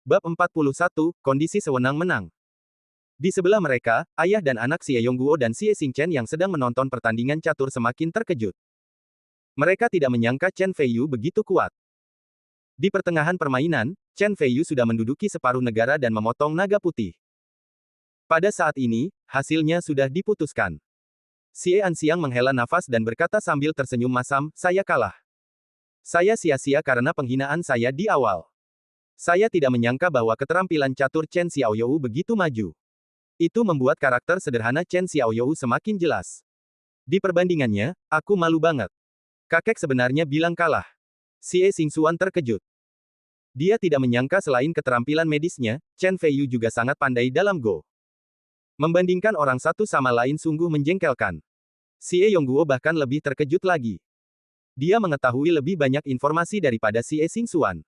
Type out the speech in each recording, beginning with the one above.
Bab 41, Kondisi Sewenang-menang. Di sebelah mereka, ayah dan anak Xie Yongguo dan Xie Xingchen yang sedang menonton pertandingan catur semakin terkejut. Mereka tidak menyangka Chen Feiyu begitu kuat. Di pertengahan permainan, Chen Feiyu sudah menduduki separuh negara dan memotong naga putih. Pada saat ini, hasilnya sudah diputuskan. Xie Anxiang menghela nafas dan berkata sambil tersenyum masam, "Saya kalah. Saya sia-sia karena penghinaan saya di awal. Saya tidak menyangka bahwa keterampilan catur Chen Xiaoyou begitu maju. Itu membuat karakter sederhana Chen Xiaoyou semakin jelas. Di perbandingannya, aku malu banget. Kakek sebenarnya bilang kalah." Xie Xingxuan terkejut. Dia tidak menyangka selain keterampilan medisnya, Chen Feiyu juga sangat pandai dalam Go. Membandingkan orang satu sama lain sungguh menjengkelkan. Xie Yongguo bahkan lebih terkejut lagi. Dia mengetahui lebih banyak informasi daripada Xie Xingxuan.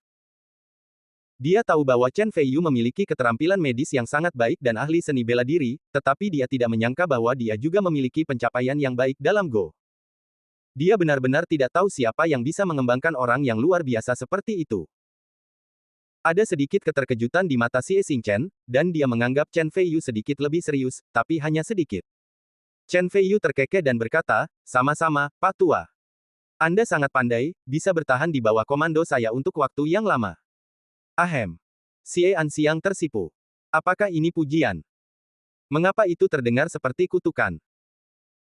Dia tahu bahwa Chen Feiyu memiliki keterampilan medis yang sangat baik dan ahli seni bela diri, tetapi dia tidak menyangka bahwa dia juga memiliki pencapaian yang baik dalam Go. Dia benar-benar tidak tahu siapa yang bisa mengembangkan orang yang luar biasa seperti itu. Ada sedikit keterkejutan di mata Xie Xingchen, dan dia menganggap Chen Feiyu sedikit lebih serius, tapi hanya sedikit. Chen Feiyu terkekeh dan berkata, "Sama-sama, Pak Tua. Anda sangat pandai, bisa bertahan di bawah komando saya untuk waktu yang lama." Ahem. Xie Anxiang tersipu. Apakah ini pujian? Mengapa itu terdengar seperti kutukan?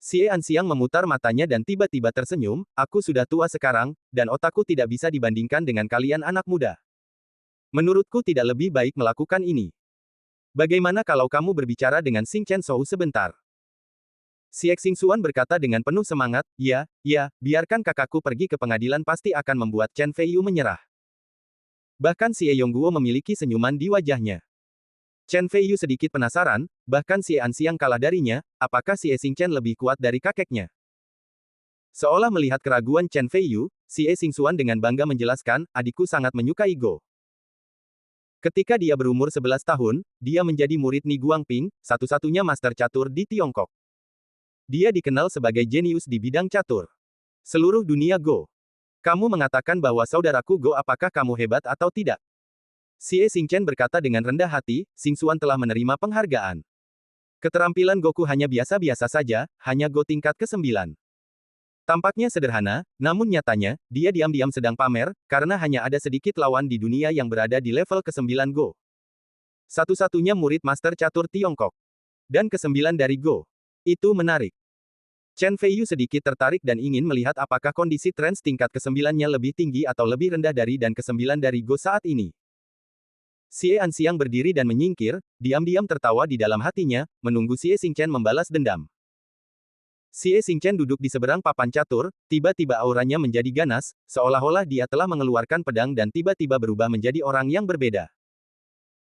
Xie Anxiang memutar matanya dan tiba-tiba tersenyum, "Aku sudah tua sekarang, dan otakku tidak bisa dibandingkan dengan kalian anak muda. Menurutku tidak lebih baik melakukan ini. Bagaimana kalau kamu berbicara dengan Xing Chen Shou sebentar?" Xie Xingxuan berkata dengan penuh semangat, "Ya, biarkan kakakku pergi ke pengadilan pasti akan membuat Chen Feiyu menyerah." Bahkan Xie Yongguo memiliki senyuman di wajahnya. Chen Feiyu sedikit penasaran, bahkan Xie Anxiang kalah darinya, apakah Xie Xingchen lebih kuat dari kakeknya? Seolah melihat keraguan Chen Feiyu, Xie Xingxuan dengan bangga menjelaskan, "Adikku sangat menyukai Go. Ketika dia berumur 11 tahun, dia menjadi murid Ni Guangping, satu-satunya master catur di Tiongkok. Dia dikenal sebagai jenius di bidang catur. Seluruh dunia Go. Kamu mengatakan bahwa saudaraku Go, apakah kamu hebat atau tidak?" Xie Xingchen berkata dengan rendah hati, "Xingxuan telah menerima penghargaan. Keterampilan Goku hanya biasa-biasa saja, hanya Go tingkat ke-9. Tampaknya sederhana, namun nyatanya, dia diam-diam sedang pamer, karena hanya ada sedikit lawan di dunia yang berada di level ke-9 Go. Satu-satunya murid master catur Tiongkok. Dan ke-9 dari Go. Itu menarik." Chen Feiyu sedikit tertarik dan ingin melihat apakah kondisi trans tingkat ke-9-nya lebih tinggi atau lebih rendah dari dan ke-9 dari Go saat ini. Xie Anxiang berdiri dan menyingkir, diam-diam tertawa di dalam hatinya, menunggu Xie Xingchen membalas dendam. Xie Xingchen duduk di seberang papan catur, tiba-tiba auranya menjadi ganas, seolah-olah dia telah mengeluarkan pedang dan tiba-tiba berubah menjadi orang yang berbeda.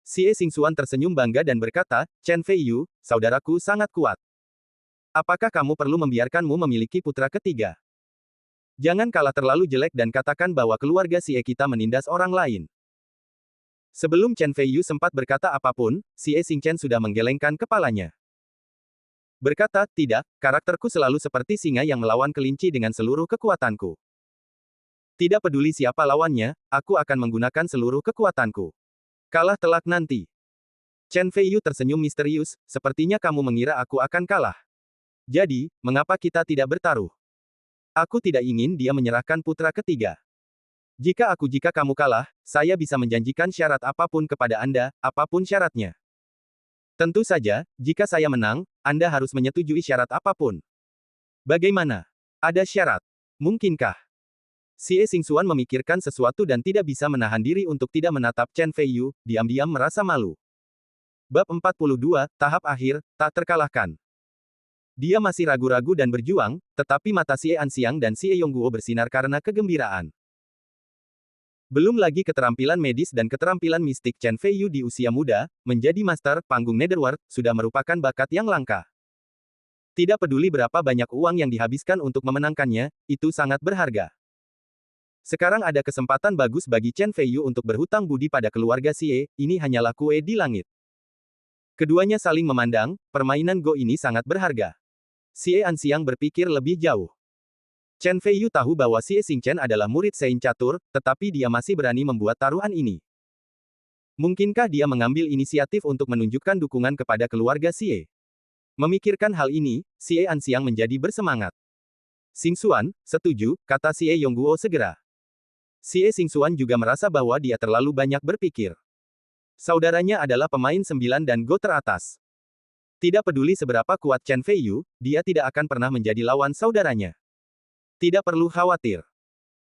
Xie Xingxuan tersenyum bangga dan berkata, "Chen Feiyu, saudaraku sangat kuat. Apakah kamu perlu membiarkanmu memiliki putra ketiga? Jangan kalah terlalu jelek dan katakan bahwa keluarga Xie kita menindas orang lain." Sebelum Chen Feiyu sempat berkata apapun, Xie Xingchen sudah menggelengkan kepalanya. Berkata, "Tidak, karakterku selalu seperti singa yang melawan kelinci dengan seluruh kekuatanku. Tidak peduli siapa lawannya, aku akan menggunakan seluruh kekuatanku. Kalah telak nanti." Chen Feiyu tersenyum misterius, "Sepertinya kamu mengira aku akan kalah. Jadi, mengapa kita tidak bertaruh? Aku tidak ingin dia menyerahkan putra ketiga. Jika kamu kalah, saya bisa menjanjikan syarat apapun kepada Anda, apapun syaratnya. Tentu saja, jika saya menang, Anda harus menyetujui syarat apapun. Bagaimana? Ada syarat? Mungkinkah?" Xie Xingxuan memikirkan sesuatu dan tidak bisa menahan diri untuk tidak menatap Chen Feiyu, diam-diam merasa malu. Bab 42, Tahap Akhir, Tak Terkalahkan. Dia masih ragu-ragu dan berjuang, tetapi mata Xie Anxiang dan Xie Yongguo bersinar karena kegembiraan. Belum lagi keterampilan medis dan keterampilan mistik Chen Feiyu di usia muda, menjadi master panggung Netherworld, sudah merupakan bakat yang langka. Tidak peduli berapa banyak uang yang dihabiskan untuk memenangkannya, itu sangat berharga. Sekarang ada kesempatan bagus bagi Chen Feiyu untuk berhutang budi pada keluarga Xie, ini hanyalah kue di langit. Keduanya saling memandang, permainan Go ini sangat berharga. Xie Anxiang berpikir lebih jauh. Chen Feiyu tahu bahwa Xie Xingchen adalah murid Sein catur, tetapi dia masih berani membuat taruhan ini. Mungkinkah dia mengambil inisiatif untuk menunjukkan dukungan kepada keluarga Xie? Memikirkan hal ini, Xie Anxiang menjadi bersemangat. Xingxuan, setuju, kata Xie Yongguo segera. Xie Xingxuan juga merasa bahwa dia terlalu banyak berpikir. Saudaranya adalah pemain 9 dan Go teratas. Tidak peduli seberapa kuat Chen Feiyu, dia tidak akan pernah menjadi lawan saudaranya. Tidak perlu khawatir.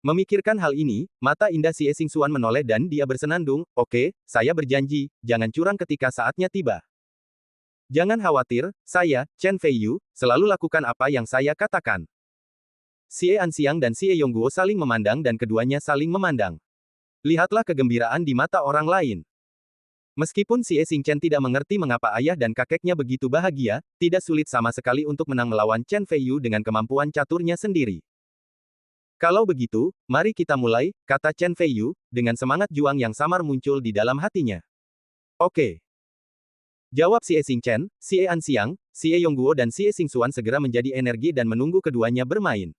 Memikirkan hal ini, mata indah Xie Xingxuan menoleh dan dia bersenandung, oke, saya berjanji, jangan curang ketika saatnya tiba. Jangan khawatir, saya, Chen Feiyu, selalu lakukan apa yang saya katakan. Xie Anxiang dan Xie Yongguo saling memandang dan keduanya saling memandang. Lihatlah kegembiraan di mata orang lain. Meskipun Xie Xingchen tidak mengerti mengapa ayah dan kakeknya begitu bahagia, tidak sulit sama sekali untuk menang melawan Chen Feiyu dengan kemampuan caturnya sendiri. Kalau begitu, mari kita mulai, kata Chen Feiyu, dengan semangat juang yang samar muncul di dalam hatinya. Oke. Jawab Xie Xingchen, Xie Anxiang, Xie Yongguo dan Xie Xingxuan segera menjadi energi dan menunggu keduanya bermain.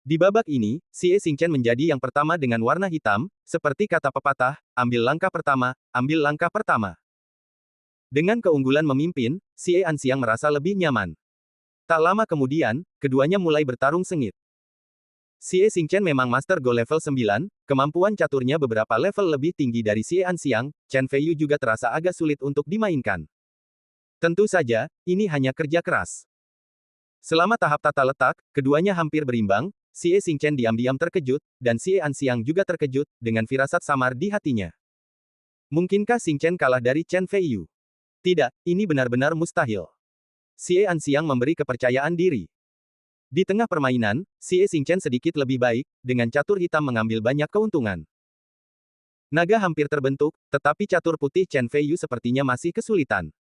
Di babak ini, Xie Xingchen menjadi yang pertama dengan warna hitam, seperti kata pepatah, ambil langkah pertama, ambil langkah pertama. Dengan keunggulan memimpin, Xie Anxiang merasa lebih nyaman. Tak lama kemudian, keduanya mulai bertarung sengit. Xie Xingchen memang Master Go level 9, kemampuan caturnya beberapa level lebih tinggi dari Xie Anxiang, Chen Feiyu juga terasa agak sulit untuk dimainkan. Tentu saja, ini hanya kerja keras. Selama tahap tata letak, keduanya hampir berimbang, Xie Xingchen diam-diam terkejut, dan Xie Anxiang juga terkejut, dengan firasat samar di hatinya. Mungkinkah Xingchen kalah dari Chen Feiyu? Tidak, ini benar-benar mustahil. Xie Anxiang memberi kepercayaan diri. Di tengah permainan, Xie Xingchen sedikit lebih baik, dengan catur hitam mengambil banyak keuntungan. Naga hampir terbentuk, tetapi catur putih Chen Feiyu sepertinya masih kesulitan.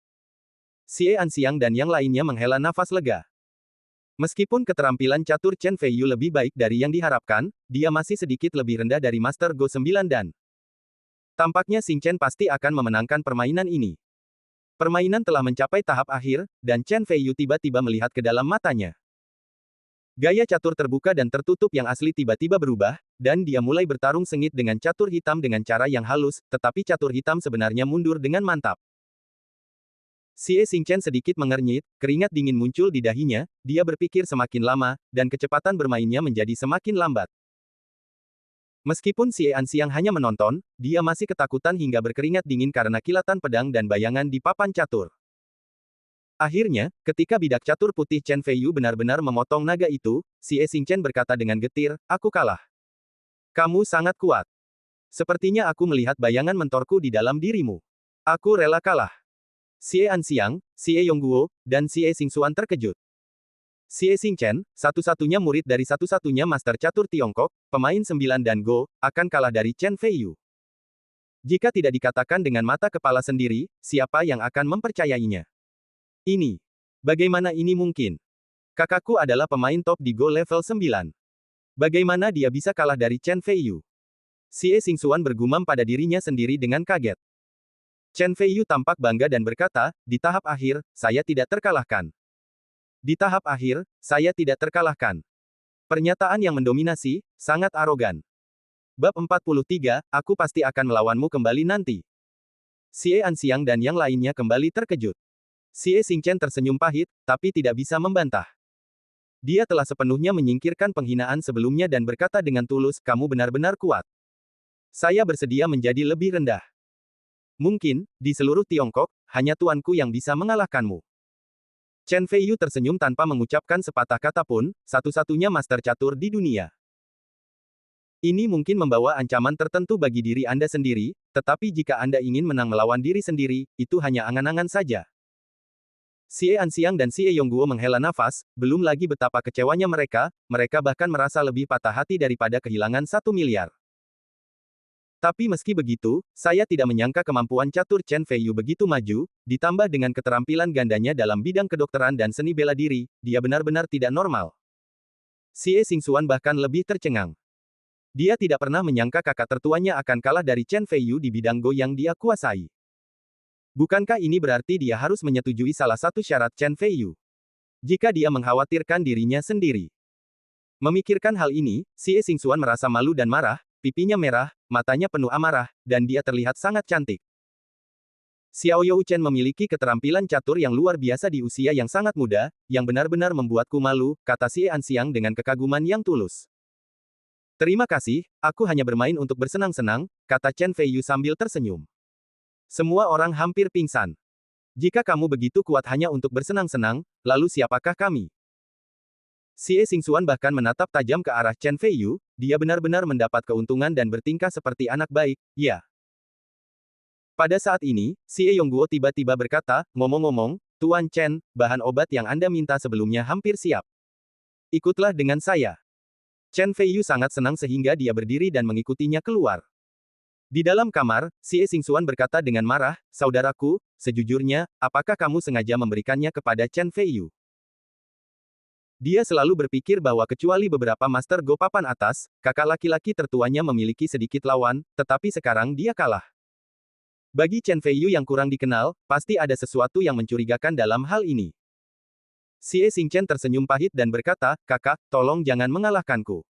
Xie Anxiang dan yang lainnya menghela nafas lega. Meskipun keterampilan catur Chen Feiyu lebih baik dari yang diharapkan, dia masih sedikit lebih rendah dari Master Go 9 dan tampaknya Xingchen pasti akan memenangkan permainan ini. Permainan telah mencapai tahap akhir, dan Chen Feiyu tiba-tiba melihat ke dalam matanya. Gaya catur terbuka dan tertutup yang asli tiba-tiba berubah, dan dia mulai bertarung sengit dengan catur hitam dengan cara yang halus, tetapi catur hitam sebenarnya mundur dengan mantap. Xie Xingchen sedikit mengernyit, keringat dingin muncul di dahinya, dia berpikir semakin lama, dan kecepatan bermainnya menjadi semakin lambat. Meskipun Xie Anxiang hanya menonton, dia masih ketakutan hingga berkeringat dingin karena kilatan pedang dan bayangan di papan catur. Akhirnya, ketika bidak catur putih Chen Feiyu benar-benar memotong naga itu, Xie Xingchen berkata dengan getir, aku kalah. Kamu sangat kuat. Sepertinya aku melihat bayangan mentorku di dalam dirimu. Aku rela kalah. Xie Anxiang, Xie Yongguo, dan Xie Xingxuan terkejut. Xie Xingchen, satu-satunya murid dari satu-satunya master catur Tiongkok, pemain 9 dan Go, akan kalah dari Chen Feiyu. Jika tidak dikatakan dengan mata kepala sendiri, siapa yang akan mempercayainya? Ini. Bagaimana ini mungkin? Kakakku adalah pemain top di Go level 9. Bagaimana dia bisa kalah dari Chen Feiyu? Xie Xingxuan bergumam pada dirinya sendiri dengan kaget. Chen Feiyu tampak bangga dan berkata, di tahap akhir, saya tidak terkalahkan. Di tahap akhir, saya tidak terkalahkan. Pernyataan yang mendominasi, sangat arogan. Bab 43, aku pasti akan melawanmu kembali nanti. Xie Anxiang dan yang lainnya kembali terkejut. Xie Xingchen tersenyum pahit, tapi tidak bisa membantah. Dia telah sepenuhnya menyingkirkan penghinaan sebelumnya dan berkata dengan tulus, kamu benar-benar kuat. Saya bersedia menjadi lebih rendah. Mungkin, di seluruh Tiongkok, hanya tuanku yang bisa mengalahkanmu. Chen Feiyu tersenyum tanpa mengucapkan sepatah kata pun, satu-satunya master catur di dunia. Ini mungkin membawa ancaman tertentu bagi diri Anda sendiri, tetapi jika Anda ingin menang melawan diri sendiri, itu hanya angan-angan saja. Xie Anxiang dan Xie Yongguo menghela nafas, belum lagi betapa kecewanya mereka bahkan merasa lebih patah hati daripada kehilangan 1 miliar. Tapi meski begitu, saya tidak menyangka kemampuan catur Chen Feiyu begitu maju, ditambah dengan keterampilan gandanya dalam bidang kedokteran dan seni bela diri, dia benar-benar tidak normal. Xie Xingxuan bahkan lebih tercengang. Dia tidak pernah menyangka kakak tertuanya akan kalah dari Chen Feiyu di bidang Go yang dia kuasai. Bukankah ini berarti dia harus menyetujui salah satu syarat Chen Feiyu? Jika dia mengkhawatirkan dirinya sendiri. Memikirkan hal ini, Xie Xingxuan merasa malu dan marah, pipinya merah, matanya penuh amarah, dan dia terlihat sangat cantik. Xiao Youchen memiliki keterampilan catur yang luar biasa di usia yang sangat muda, yang benar-benar membuatku malu, kata Xie Anxiang dengan kekaguman yang tulus. Terima kasih, aku hanya bermain untuk bersenang-senang, kata Chen Feiyu sambil tersenyum. Semua orang hampir pingsan. Jika kamu begitu kuat hanya untuk bersenang-senang, lalu siapakah kami? Xie Xingxuan bahkan menatap tajam ke arah Chen Feiyu, dia benar-benar mendapat keuntungan dan bertingkah seperti anak baik, ya. Pada saat ini, Xie Yongguo tiba-tiba berkata, ngomong-ngomong, Tuan Chen, bahan obat yang Anda minta sebelumnya hampir siap. Ikutlah dengan saya. Chen Feiyu sangat senang sehingga dia berdiri dan mengikutinya keluar. Di dalam kamar, Xie Xingxuan berkata dengan marah, saudaraku, sejujurnya, apakah kamu sengaja memberikannya kepada Chen Feiyu? Dia selalu berpikir bahwa kecuali beberapa Master Go papan atas, kakak laki-laki tertuanya memiliki sedikit lawan, tetapi sekarang dia kalah. Bagi Chen Feiyu yang kurang dikenal, pasti ada sesuatu yang mencurigakan dalam hal ini. Xie Xingchen tersenyum pahit dan berkata, kakak, tolong jangan mengalahkanku.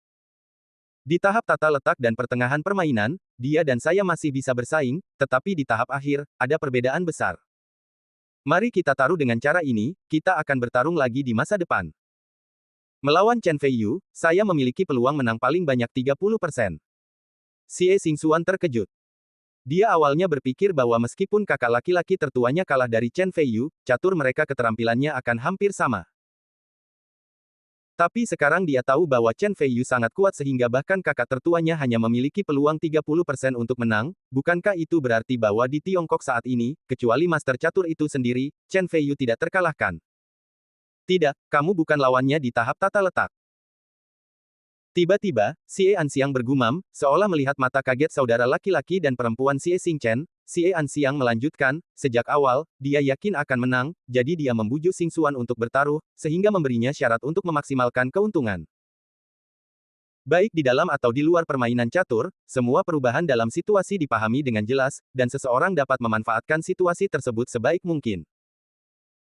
Di tahap tata letak dan pertengahan permainan, dia dan saya masih bisa bersaing, tetapi di tahap akhir, ada perbedaan besar. Mari kita taruh dengan cara ini, kita akan bertarung lagi di masa depan. Melawan Chen Feiyu, saya memiliki peluang menang paling banyak 30%. Xie Xingxuan terkejut. Dia awalnya berpikir bahwa meskipun kakak laki-laki tertuanya kalah dari Chen Feiyu, catur mereka keterampilannya akan hampir sama. Tapi sekarang dia tahu bahwa Chen Feiyu sangat kuat sehingga bahkan kakak tertuanya hanya memiliki peluang 30% untuk menang, bukankah itu berarti bahwa di Tiongkok saat ini, kecuali master catur itu sendiri, Chen Feiyu tidak terkalahkan? Tidak, kamu bukan lawannya di tahap tata letak. Tiba-tiba, Xie Anxiang bergumam, seolah melihat mata kaget saudara laki-laki dan perempuan Xie Xingchen. Xie Anxiang melanjutkan, sejak awal, dia yakin akan menang, jadi dia membujuk Xingxuan untuk bertaruh, sehingga memberinya syarat untuk memaksimalkan keuntungan. Baik di dalam atau di luar permainan catur, semua perubahan dalam situasi dipahami dengan jelas, dan seseorang dapat memanfaatkan situasi tersebut sebaik mungkin.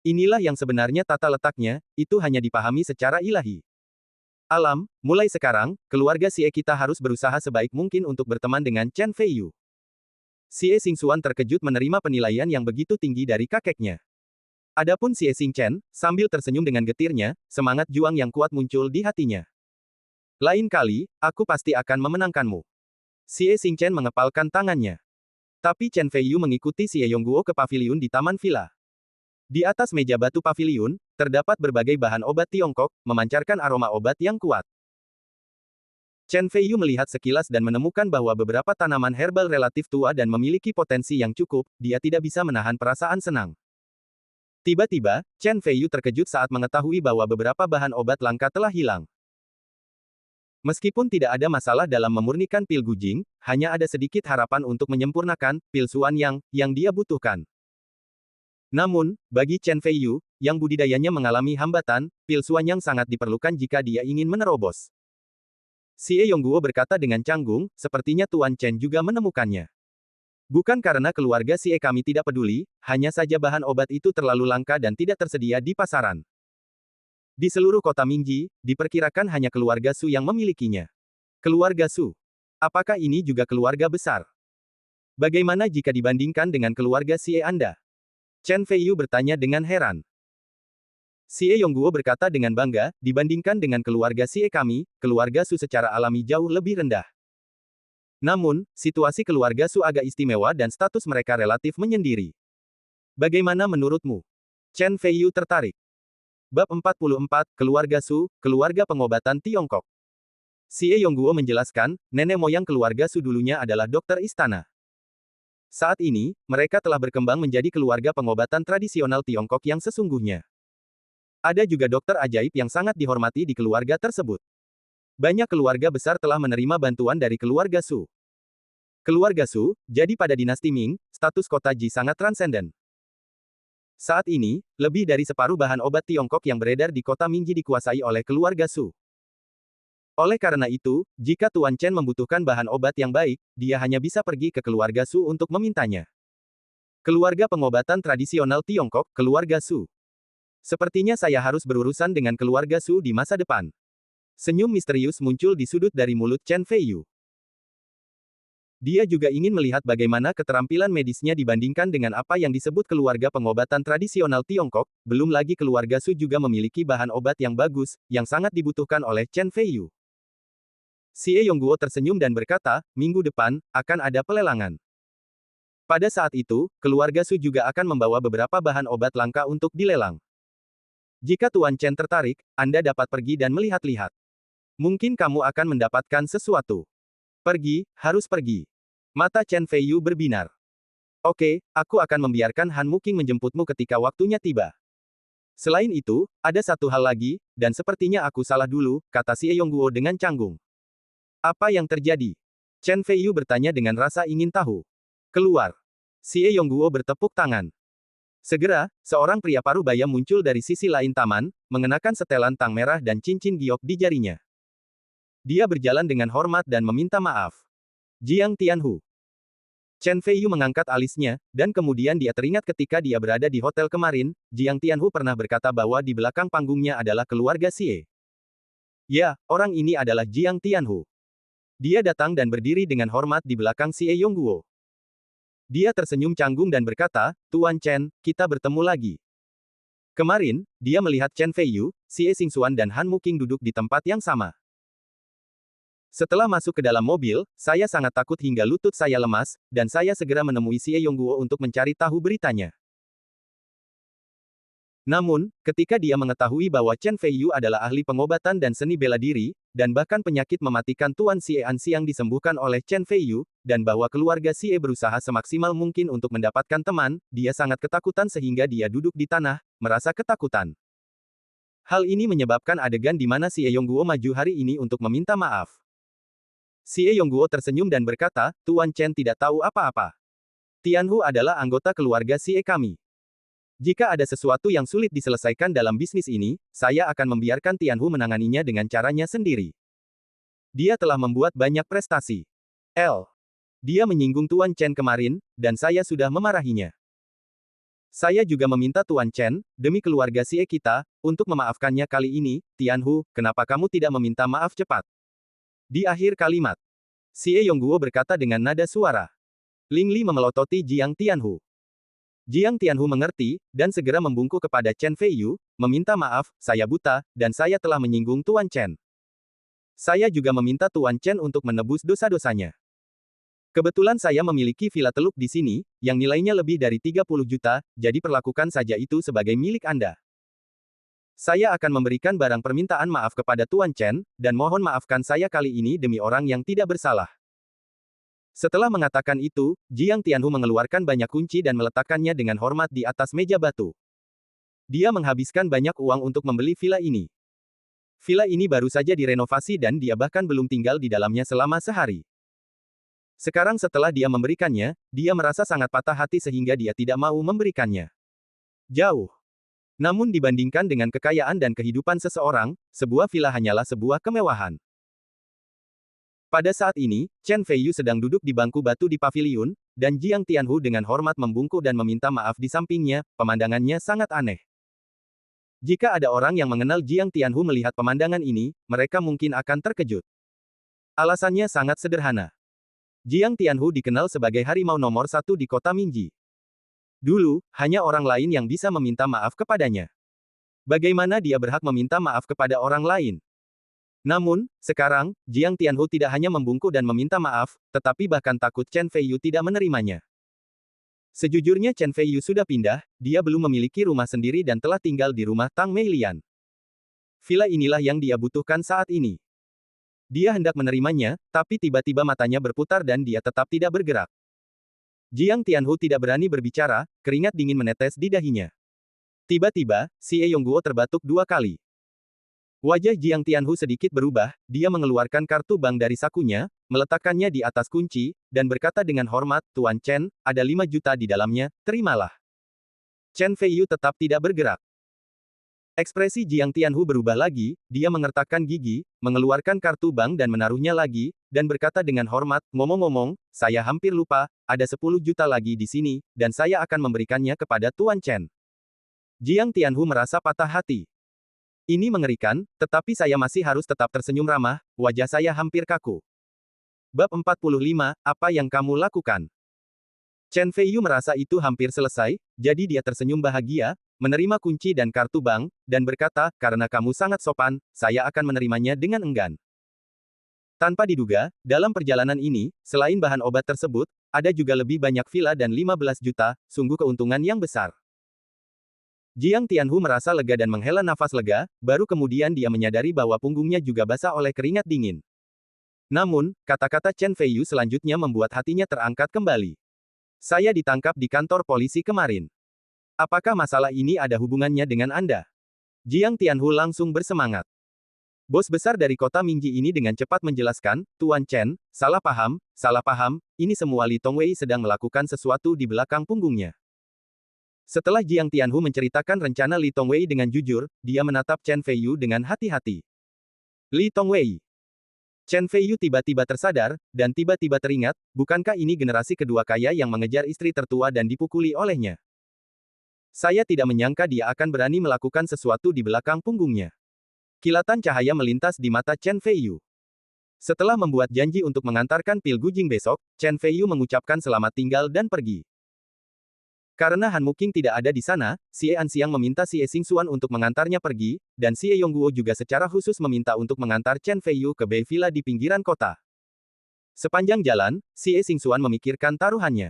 Inilah yang sebenarnya tata letaknya, itu hanya dipahami secara ilahi. Alam, mulai sekarang, keluarga Xie kita harus berusaha sebaik mungkin untuk berteman dengan Chen Feiyu. Xie Xingxuan terkejut menerima penilaian yang begitu tinggi dari kakeknya. Adapun Xie Xingchen, sambil tersenyum dengan getirnya, semangat juang yang kuat muncul di hatinya. Lain kali, aku pasti akan memenangkanmu. Xie Xingchen mengepalkan tangannya. Tapi Chen Feiyu mengikuti Xie Yongguo ke paviliun di Taman Villa. Di atas meja batu paviliun, terdapat berbagai bahan obat Tiongkok, memancarkan aroma obat yang kuat. Chen Feiyu melihat sekilas dan menemukan bahwa beberapa tanaman herbal relatif tua dan memiliki potensi yang cukup, dia tidak bisa menahan perasaan senang. Tiba-tiba, Chen Feiyu terkejut saat mengetahui bahwa beberapa bahan obat langka telah hilang. Meskipun tidak ada masalah dalam memurnikan pil Gujing, hanya ada sedikit harapan untuk menyempurnakan pil Suan yang dia butuhkan. Namun, bagi Chen Feiyu, yang budidayanya mengalami hambatan, pil Suanyang sangat diperlukan jika dia ingin menerobos. Xie Yongguo berkata dengan canggung, sepertinya Tuan Chen juga menemukannya. Bukan karena keluarga Xie kami tidak peduli, hanya saja bahan obat itu terlalu langka dan tidak tersedia di pasaran. Di seluruh kota Mingji, diperkirakan hanya keluarga Su yang memilikinya. Keluarga Su. Apakah ini juga keluarga besar? Bagaimana jika dibandingkan dengan keluarga Xie Anda? Chen Feiyu bertanya dengan heran. Xie Yongguo berkata dengan bangga, dibandingkan dengan keluarga Xie kami, keluarga Su secara alami jauh lebih rendah. Namun, situasi keluarga Su agak istimewa dan status mereka relatif menyendiri. Bagaimana menurutmu? Chen Feiyu tertarik. Bab 44, Keluarga Su, Keluarga Pengobatan Tiongkok. Xie Yongguo menjelaskan, nenek moyang keluarga Su dulunya adalah dokter istana. Saat ini, mereka telah berkembang menjadi keluarga pengobatan tradisional Tiongkok yang sesungguhnya. Ada juga dokter ajaib yang sangat dihormati di keluarga tersebut. Banyak keluarga besar telah menerima bantuan dari keluarga Su. Keluarga Su, jadi pada dinasti Ming, status kota Ji sangat transenden. Saat ini, lebih dari separuh bahan obat Tiongkok yang beredar di kota Mingji dikuasai oleh keluarga Su. Oleh karena itu, jika Tuan Chen membutuhkan bahan obat yang baik, dia hanya bisa pergi ke keluarga Su untuk memintanya. Keluarga pengobatan tradisional Tiongkok, keluarga Su. Sepertinya saya harus berurusan dengan keluarga Su di masa depan. Senyum misterius muncul di sudut dari mulut Chen Feiyu. Dia juga ingin melihat bagaimana keterampilan medisnya dibandingkan dengan apa yang disebut keluarga pengobatan tradisional Tiongkok, belum lagi keluarga Su juga memiliki bahan obat yang bagus, yang sangat dibutuhkan oleh Chen Feiyu. Xie Yongguo tersenyum dan berkata, minggu depan, akan ada pelelangan. Pada saat itu, keluarga Su juga akan membawa beberapa bahan obat langka untuk dilelang. Jika Tuan Chen tertarik, Anda dapat pergi dan melihat-lihat. Mungkin kamu akan mendapatkan sesuatu. Pergi, harus pergi. Mata Chen Feiyu berbinar. Oke, aku akan membiarkan Han Muking menjemputmu ketika waktunya tiba. Selain itu, ada satu hal lagi, dan sepertinya aku salah dulu, kata Xie Yongguo dengan canggung. Apa yang terjadi? Chen Feiyu bertanya dengan rasa ingin tahu. Keluar. Xie Yongguo bertepuk tangan. Segera, seorang pria parubaya muncul dari sisi lain taman, mengenakan setelan tang merah dan cincin giok di jarinya. Dia berjalan dengan hormat dan meminta maaf. Jiang Tianhu. Chen Feiyu mengangkat alisnya, dan kemudian dia teringat ketika dia berada di hotel kemarin, Jiang Tianhu pernah berkata bahwa di belakang panggungnya adalah keluarga Xie. Ya, orang ini adalah Jiang Tianhu. Dia datang dan berdiri dengan hormat di belakang Xie Yongguo. Dia tersenyum canggung dan berkata, Tuan Chen, kita bertemu lagi. Kemarin, dia melihat Chen Feiyu, Xie Xingxuan dan Han Muking duduk di tempat yang sama. Setelah masuk ke dalam mobil, saya sangat takut hingga lutut saya lemas, dan saya segera menemui Xie Yongguo untuk mencari tahu beritanya. Namun, ketika dia mengetahui bahwa Chen Feiyu adalah ahli pengobatan dan seni bela diri, dan bahkan penyakit mematikan Tuan Xie Anxi yang disembuhkan oleh Chen Feiyu, dan bahwa keluarga Xie berusaha semaksimal mungkin untuk mendapatkan teman, dia sangat ketakutan sehingga dia duduk di tanah, merasa ketakutan. Hal ini menyebabkan adegan di mana Xie Yongguo maju hari ini untuk meminta maaf. Xie Yongguo tersenyum dan berkata, Tuan Chen tidak tahu apa-apa. Tianhu adalah anggota keluarga Xie kami. Jika ada sesuatu yang sulit diselesaikan dalam bisnis ini, saya akan membiarkan Tianhu menanganinya dengan caranya sendiri. Dia telah membuat banyak prestasi. Dia menyinggung Tuan Chen kemarin, dan saya sudah memarahinya. Saya juga meminta Tuan Chen, demi keluarga Xie kita, untuk memaafkannya kali ini. Tianhu, kenapa kamu tidak meminta maaf cepat? Di akhir kalimat, Xie Yongguo berkata dengan nada suara. Ling Li memelototi Jiang Tianhu. Jiang Tianhu mengerti, dan segera membungkuk kepada Chen Feiyu, meminta maaf, saya buta, dan saya telah menyinggung Tuan Chen. Saya juga meminta Tuan Chen untuk menebus dosa-dosanya. Kebetulan saya memiliki villa teluk di sini, yang nilainya lebih dari 30 juta, jadi perlakukan saja itu sebagai milik Anda. Saya akan memberikan barang permintaan maaf kepada Tuan Chen, dan mohon maafkan saya kali ini demi orang yang tidak bersalah. Setelah mengatakan itu, Jiang Tianhu mengeluarkan banyak kunci dan meletakkannya dengan hormat di atas meja batu. Dia menghabiskan banyak uang untuk membeli villa ini. Villa ini baru saja direnovasi dan dia bahkan belum tinggal di dalamnya selama sehari. Sekarang setelah dia memberikannya, dia merasa sangat patah hati sehingga dia tidak mau memberikannya. Jauh. Namun dibandingkan dengan kekayaan dan kehidupan seseorang, sebuah villa hanyalah sebuah kemewahan. Pada saat ini, Chen Feiyu sedang duduk di bangku batu di paviliun, dan Jiang Tianhu dengan hormat membungkuk dan meminta maaf di sampingnya, pemandangannya sangat aneh. Jika ada orang yang mengenal Jiang Tianhu melihat pemandangan ini, mereka mungkin akan terkejut. Alasannya sangat sederhana. Jiang Tianhu dikenal sebagai harimau nomor satu di kota Minji. Dulu, hanya orang lain yang bisa meminta maaf kepadanya. Bagaimana dia berhak meminta maaf kepada orang lain? Namun, sekarang, Jiang Tianhu tidak hanya membungkuk dan meminta maaf, tetapi bahkan takut Chen Feiyu tidak menerimanya. Sejujurnya Chen Feiyu sudah pindah, dia belum memiliki rumah sendiri dan telah tinggal di rumah Tang Meilian. Villa inilah yang dia butuhkan saat ini. Dia hendak menerimanya, tapi tiba-tiba matanya berputar dan dia tetap tidak bergerak. Jiang Tianhu tidak berani berbicara, keringat dingin menetes di dahinya. Tiba-tiba, Xie Yongguo terbatuk 2 kali. Wajah Jiang Tianhu sedikit berubah, dia mengeluarkan kartu bank dari sakunya, meletakkannya di atas kunci, dan berkata dengan hormat, Tuan Chen, ada 5 juta di dalamnya, terimalah. Chen Feiyu tetap tidak bergerak. Ekspresi Jiang Tianhu berubah lagi, dia mengertakkan gigi, mengeluarkan kartu bank dan menaruhnya lagi, dan berkata dengan hormat, ngomong-ngomong, saya hampir lupa, ada 10 juta lagi di sini, dan saya akan memberikannya kepada Tuan Chen. Jiang Tianhu merasa patah hati. Ini mengerikan, tetapi saya masih harus tetap tersenyum ramah, wajah saya hampir kaku. Bab 45, apa yang kamu lakukan? Chen Feiyu merasa itu hampir selesai, jadi dia tersenyum bahagia, menerima kunci dan kartu bank, dan berkata, karena kamu sangat sopan, saya akan menerimanya dengan enggan. Tanpa diduga, dalam perjalanan ini, selain bahan obat tersebut, ada juga lebih banyak villa dan 15 juta, sungguh keuntungan yang besar. Jiang Tianhu merasa lega dan menghela nafas lega, baru kemudian dia menyadari bahwa punggungnya juga basah oleh keringat dingin. Namun, kata-kata Chen Feiyu selanjutnya membuat hatinya terangkat kembali. Saya ditangkap di kantor polisi kemarin. Apakah masalah ini ada hubungannya dengan Anda? Jiang Tianhu langsung bersemangat. Bos besar dari kota Mingji ini dengan cepat menjelaskan, Tuan Chen, salah paham, ini semua Li Tongwei sedang melakukan sesuatu di belakang punggungnya. Setelah Jiang Tianhu menceritakan rencana Li Tongwei dengan jujur, dia menatap Chen Feiyu dengan hati-hati. Li Tongwei. Chen Feiyu tiba-tiba tersadar, dan tiba-tiba teringat, bukankah ini generasi kedua kaya yang mengejar istri tertua dan dipukuli olehnya? Saya tidak menyangka dia akan berani melakukan sesuatu di belakang punggungnya. Kilatan cahaya melintas di mata Chen Feiyu. Setelah membuat janji untuk mengantarkan pil Gujing besok, Chen Feiyu mengucapkan selamat tinggal dan pergi. Karena Han Muking tidak ada di sana, Xie Anxiang meminta Xie Xingxuan untuk mengantarnya pergi, dan Xie Yongguo juga secara khusus meminta untuk mengantar Chen Feiyu ke Bei Villa di pinggiran kota. Sepanjang jalan, Xie Xingxuan memikirkan taruhannya.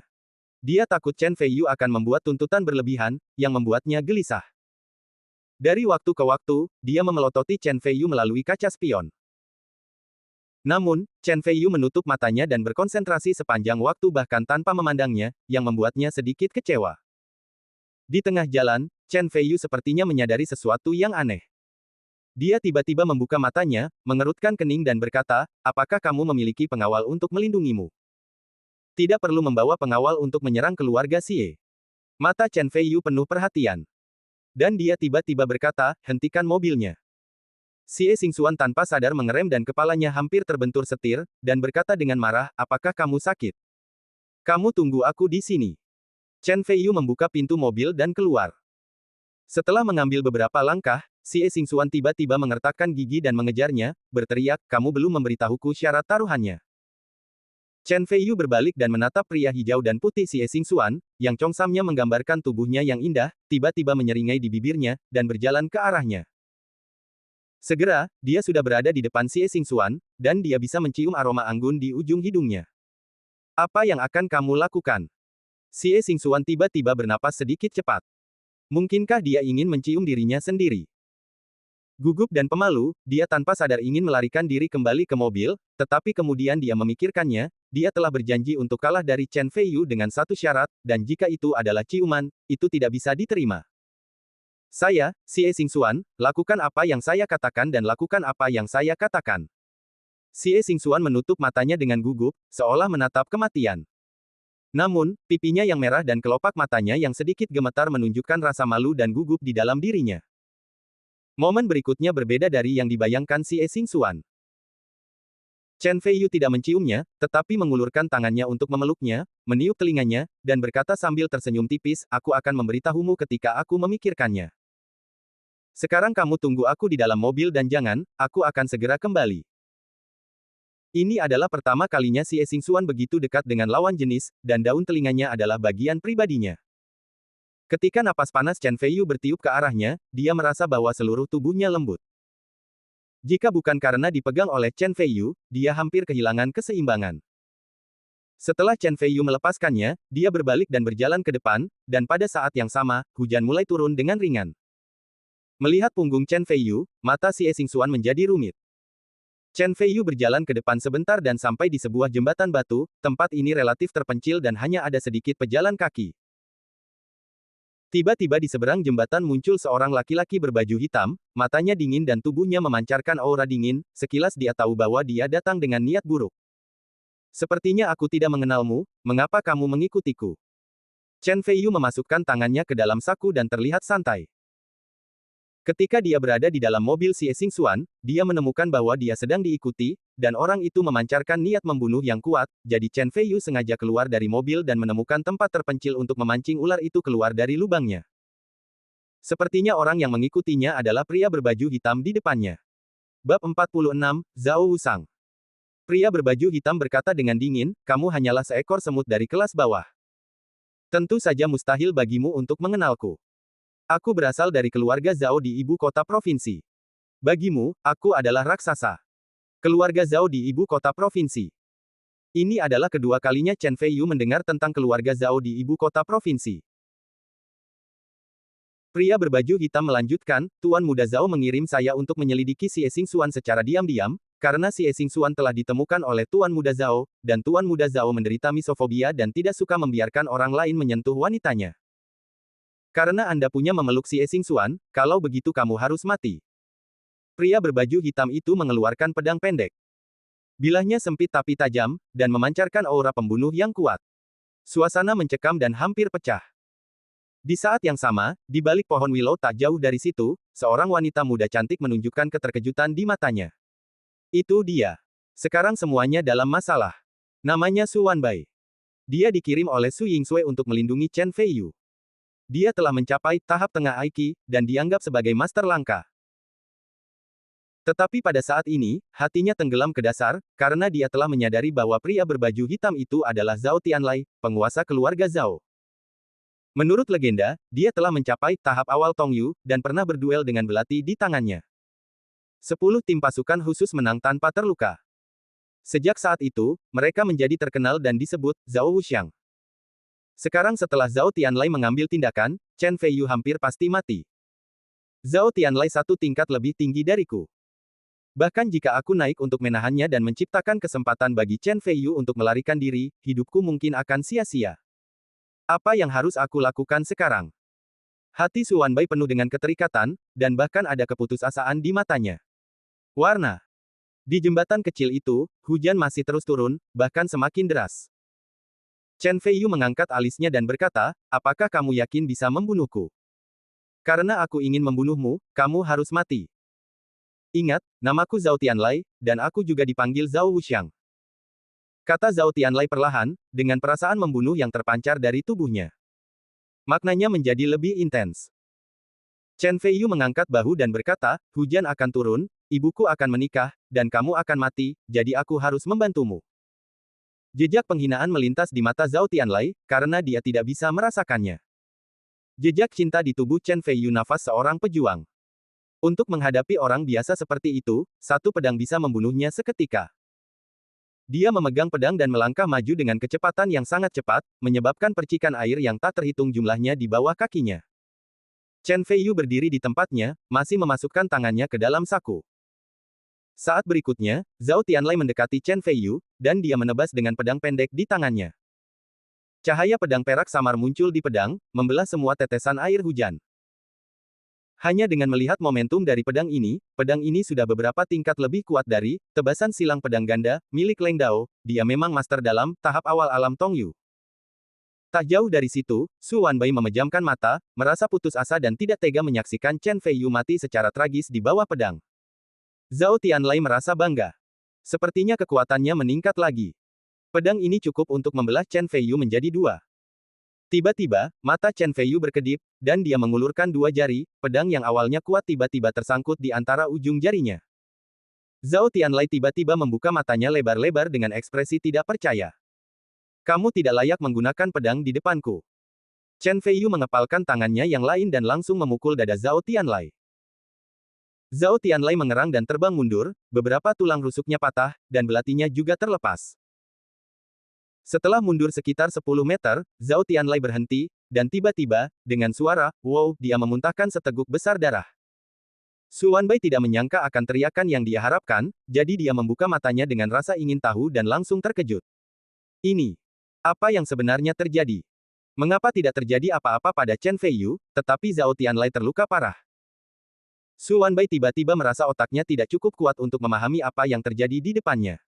Dia takut Chen Feiyu akan membuat tuntutan berlebihan, yang membuatnya gelisah. Dari waktu ke waktu, dia memelototi Chen Feiyu melalui kaca spion. Namun, Chen Feiyu menutup matanya dan berkonsentrasi sepanjang waktu bahkan tanpa memandangnya, yang membuatnya sedikit kecewa. Di tengah jalan, Chen Feiyu sepertinya menyadari sesuatu yang aneh. Dia tiba-tiba membuka matanya, mengerutkan kening dan berkata, apakah kamu memiliki pengawal untuk melindungimu? Tidak perlu membawa pengawal untuk menyerang keluarga Xie. Mata Chen Feiyu penuh perhatian. Dan dia tiba-tiba berkata, hentikan mobilnya. Xie Xingxuan tanpa sadar mengerem dan kepalanya hampir terbentur setir, dan berkata dengan marah, apakah kamu sakit? Kamu tunggu aku di sini. Chen Feiyu membuka pintu mobil dan keluar. Setelah mengambil beberapa langkah, Xie Xingxuan tiba-tiba mengertakkan gigi dan mengejarnya, berteriak, kamu belum memberitahuku syarat taruhannya. Chen Feiyu berbalik dan menatap pria hijau dan putih Xie Xingxuan, yang congsamnya menggambarkan tubuhnya yang indah, tiba-tiba menyeringai di bibirnya, dan berjalan ke arahnya. Segera, dia sudah berada di depan Xie Xingxuan, dan dia bisa mencium aroma anggun di ujung hidungnya. Apa yang akan kamu lakukan? Xie Xingxuan tiba-tiba bernapas sedikit cepat. Mungkinkah dia ingin mencium dirinya sendiri? Gugup dan pemalu, dia tanpa sadar ingin melarikan diri kembali ke mobil, tetapi kemudian dia memikirkannya, dia telah berjanji untuk kalah dari Chen Feiyu dengan satu syarat, dan jika itu adalah ciuman, itu tidak bisa diterima. Saya, Xie Xingxuan, lakukan apa yang saya katakan dan lakukan apa yang saya katakan. Xie Xingxuan menutup matanya dengan gugup, seolah menatap kematian. Namun, pipinya yang merah dan kelopak matanya yang sedikit gemetar menunjukkan rasa malu dan gugup di dalam dirinya. Momen berikutnya berbeda dari yang dibayangkan Xie Xingxuan. Chen Feiyu tidak menciumnya, tetapi mengulurkan tangannya untuk memeluknya, meniup telinganya, dan berkata sambil tersenyum tipis, aku akan memberitahumu ketika aku memikirkannya. Sekarang kamu tunggu aku di dalam mobil dan jangan, aku akan segera kembali. Ini adalah pertama kalinya Xie Xingxuan begitu dekat dengan lawan jenis, dan daun telinganya adalah bagian pribadinya. Ketika napas panas Chen Feiyu bertiup ke arahnya, dia merasa bahwa seluruh tubuhnya lembut. Jika bukan karena dipegang oleh Chen Feiyu, dia hampir kehilangan keseimbangan. Setelah Chen Feiyu melepaskannya, dia berbalik dan berjalan ke depan, dan pada saat yang sama, hujan mulai turun dengan ringan. Melihat punggung Chen Feiyu, mata Xie Xingxuan menjadi rumit. Chen Feiyu berjalan ke depan sebentar dan sampai di sebuah jembatan batu, tempat ini relatif terpencil dan hanya ada sedikit pejalan kaki. Tiba-tiba di seberang jembatan muncul seorang laki-laki berbaju hitam, matanya dingin dan tubuhnya memancarkan aura dingin, sekilas dia tahu bahwa dia datang dengan niat buruk. Sepertinya aku tidak mengenalmu, mengapa kamu mengikutiku? Chen Feiyu memasukkan tangannya ke dalam saku dan terlihat santai. Ketika dia berada di dalam mobil Xie Xingxuan, dia menemukan bahwa dia sedang diikuti, dan orang itu memancarkan niat membunuh yang kuat, jadi Chen Feiyu sengaja keluar dari mobil dan menemukan tempat terpencil untuk memancing ular itu keluar dari lubangnya. Sepertinya orang yang mengikutinya adalah pria berbaju hitam di depannya. Bab 46, Zhao Wusang. Pria berbaju hitam berkata dengan dingin, kamu hanyalah seekor semut dari kelas bawah. Tentu saja mustahil bagimu untuk mengenalku. Aku berasal dari keluarga Zhao di ibu kota provinsi. Bagimu, aku adalah raksasa. Keluarga Zhao di ibu kota provinsi. Ini adalah kedua kalinya Chen Feiyu mendengar tentang keluarga Zhao di ibu kota provinsi. Pria berbaju hitam melanjutkan, Tuan Muda Zhao mengirim saya untuk menyelidiki Si Xingxuan secara diam-diam, karena Si Xingxuan telah ditemukan oleh Tuan Muda Zhao, dan Tuan Muda Zhao menderita misofobia dan tidak suka membiarkan orang lain menyentuh wanitanya. Karena Anda punya memeluk Si Xingxuan, kalau begitu kamu harus mati. Pria berbaju hitam itu mengeluarkan pedang pendek. Bilahnya sempit tapi tajam, dan memancarkan aura pembunuh yang kuat. Suasana mencekam dan hampir pecah. Di saat yang sama, di balik pohon willow tak jauh dari situ, seorang wanita muda cantik menunjukkan keterkejutan di matanya. Itu dia. Sekarang semuanya dalam masalah. Namanya Su Wanbai. Dia dikirim oleh Su Yingxue untuk melindungi Chen Feiyu. Dia telah mencapai tahap tengah Aiki, dan dianggap sebagai master langka. Tetapi pada saat ini, hatinya tenggelam ke dasar, karena dia telah menyadari bahwa pria berbaju hitam itu adalah Zhao Tianlai, penguasa keluarga Zhao. Menurut legenda, dia telah mencapai tahap awal Tongyu, dan pernah berduel dengan belati di tangannya. 10 tim pasukan khusus menang tanpa terluka. Sejak saat itu, mereka menjadi terkenal dan disebut Zhao Wuxiang. Sekarang setelah Zhao Tianlai mengambil tindakan, Chen Feiyu hampir pasti mati. Zhao Tianlai satu tingkat lebih tinggi dariku. Bahkan jika aku naik untuk menahannya dan menciptakan kesempatan bagi Chen Feiyu untuk melarikan diri, hidupku mungkin akan sia-sia. Apa yang harus aku lakukan sekarang? Hati Su Wanbai penuh dengan keterikatan, dan bahkan ada keputusasaan di matanya. Warna. Di jembatan kecil itu, hujan masih terus turun, bahkan semakin deras. Chen Feiyu mengangkat alisnya dan berkata, apakah kamu yakin bisa membunuhku? Karena aku ingin membunuhmu, kamu harus mati. Ingat, namaku Zhao Tianlai, dan aku juga dipanggil Zhao Wuxiang. Kata Zhao Tianlai perlahan, dengan perasaan membunuh yang terpancar dari tubuhnya. Maknanya menjadi lebih intens. Chen Feiyu mengangkat bahu dan berkata, hujan akan turun, ibuku akan menikah, dan kamu akan mati, jadi aku harus membantumu. Jejak penghinaan melintas di mata Zhao Tianlai, karena dia tidak bisa merasakannya. Jejak cinta di tubuh Chen Feiyu nafas seorang pejuang. Untuk menghadapi orang biasa seperti itu, satu pedang bisa membunuhnya seketika. Dia memegang pedang dan melangkah maju dengan kecepatan yang sangat cepat, menyebabkan percikan air yang tak terhitung jumlahnya di bawah kakinya. Chen Feiyu berdiri di tempatnya, masih memasukkan tangannya ke dalam saku. Saat berikutnya, Zhao Tianlai mendekati Chen Feiyu, dan dia menebas dengan pedang pendek di tangannya. Cahaya pedang perak samar muncul di pedang, membelah semua tetesan air hujan. Hanya dengan melihat momentum dari pedang ini sudah beberapa tingkat lebih kuat dari tebasan silang pedang ganda milik Leng Dao. Dia memang master dalam tahap awal alam Tongyu. Tak jauh dari situ, Su Wanbai memejamkan mata, merasa putus asa dan tidak tega menyaksikan Chen Feiyu mati secara tragis di bawah pedang. Zhao Tianlai merasa bangga. Sepertinya kekuatannya meningkat lagi. Pedang ini cukup untuk membelah Chen Feiyu menjadi dua. Tiba-tiba, mata Chen Feiyu berkedip, dan dia mengulurkan dua jari, pedang yang awalnya kuat tiba-tiba tersangkut di antara ujung jarinya. Zhao Tianlai tiba-tiba membuka matanya lebar-lebar dengan ekspresi tidak percaya. Kamu tidak layak menggunakan pedang di depanku. Chen Feiyu mengepalkan tangannya yang lain dan langsung memukul dada Zhao Tianlai. Zhao Tianlai mengerang dan terbang mundur, beberapa tulang rusuknya patah, dan belatinya juga terlepas. Setelah mundur sekitar 10 meter, Zhao Tianlai berhenti, dan tiba-tiba, dengan suara, wow, dia memuntahkan seteguk besar darah. Su Wanbai tidak menyangka akan teriakan yang dia harapkan, jadi dia membuka matanya dengan rasa ingin tahu dan langsung terkejut. Ini. Apa yang sebenarnya terjadi? Mengapa tidak terjadi apa-apa pada Chen Feiyu, tetapi Zhao Tianlai terluka parah? Su Wanbai tiba-tiba merasa otaknya tidak cukup kuat untuk memahami apa yang terjadi di depannya.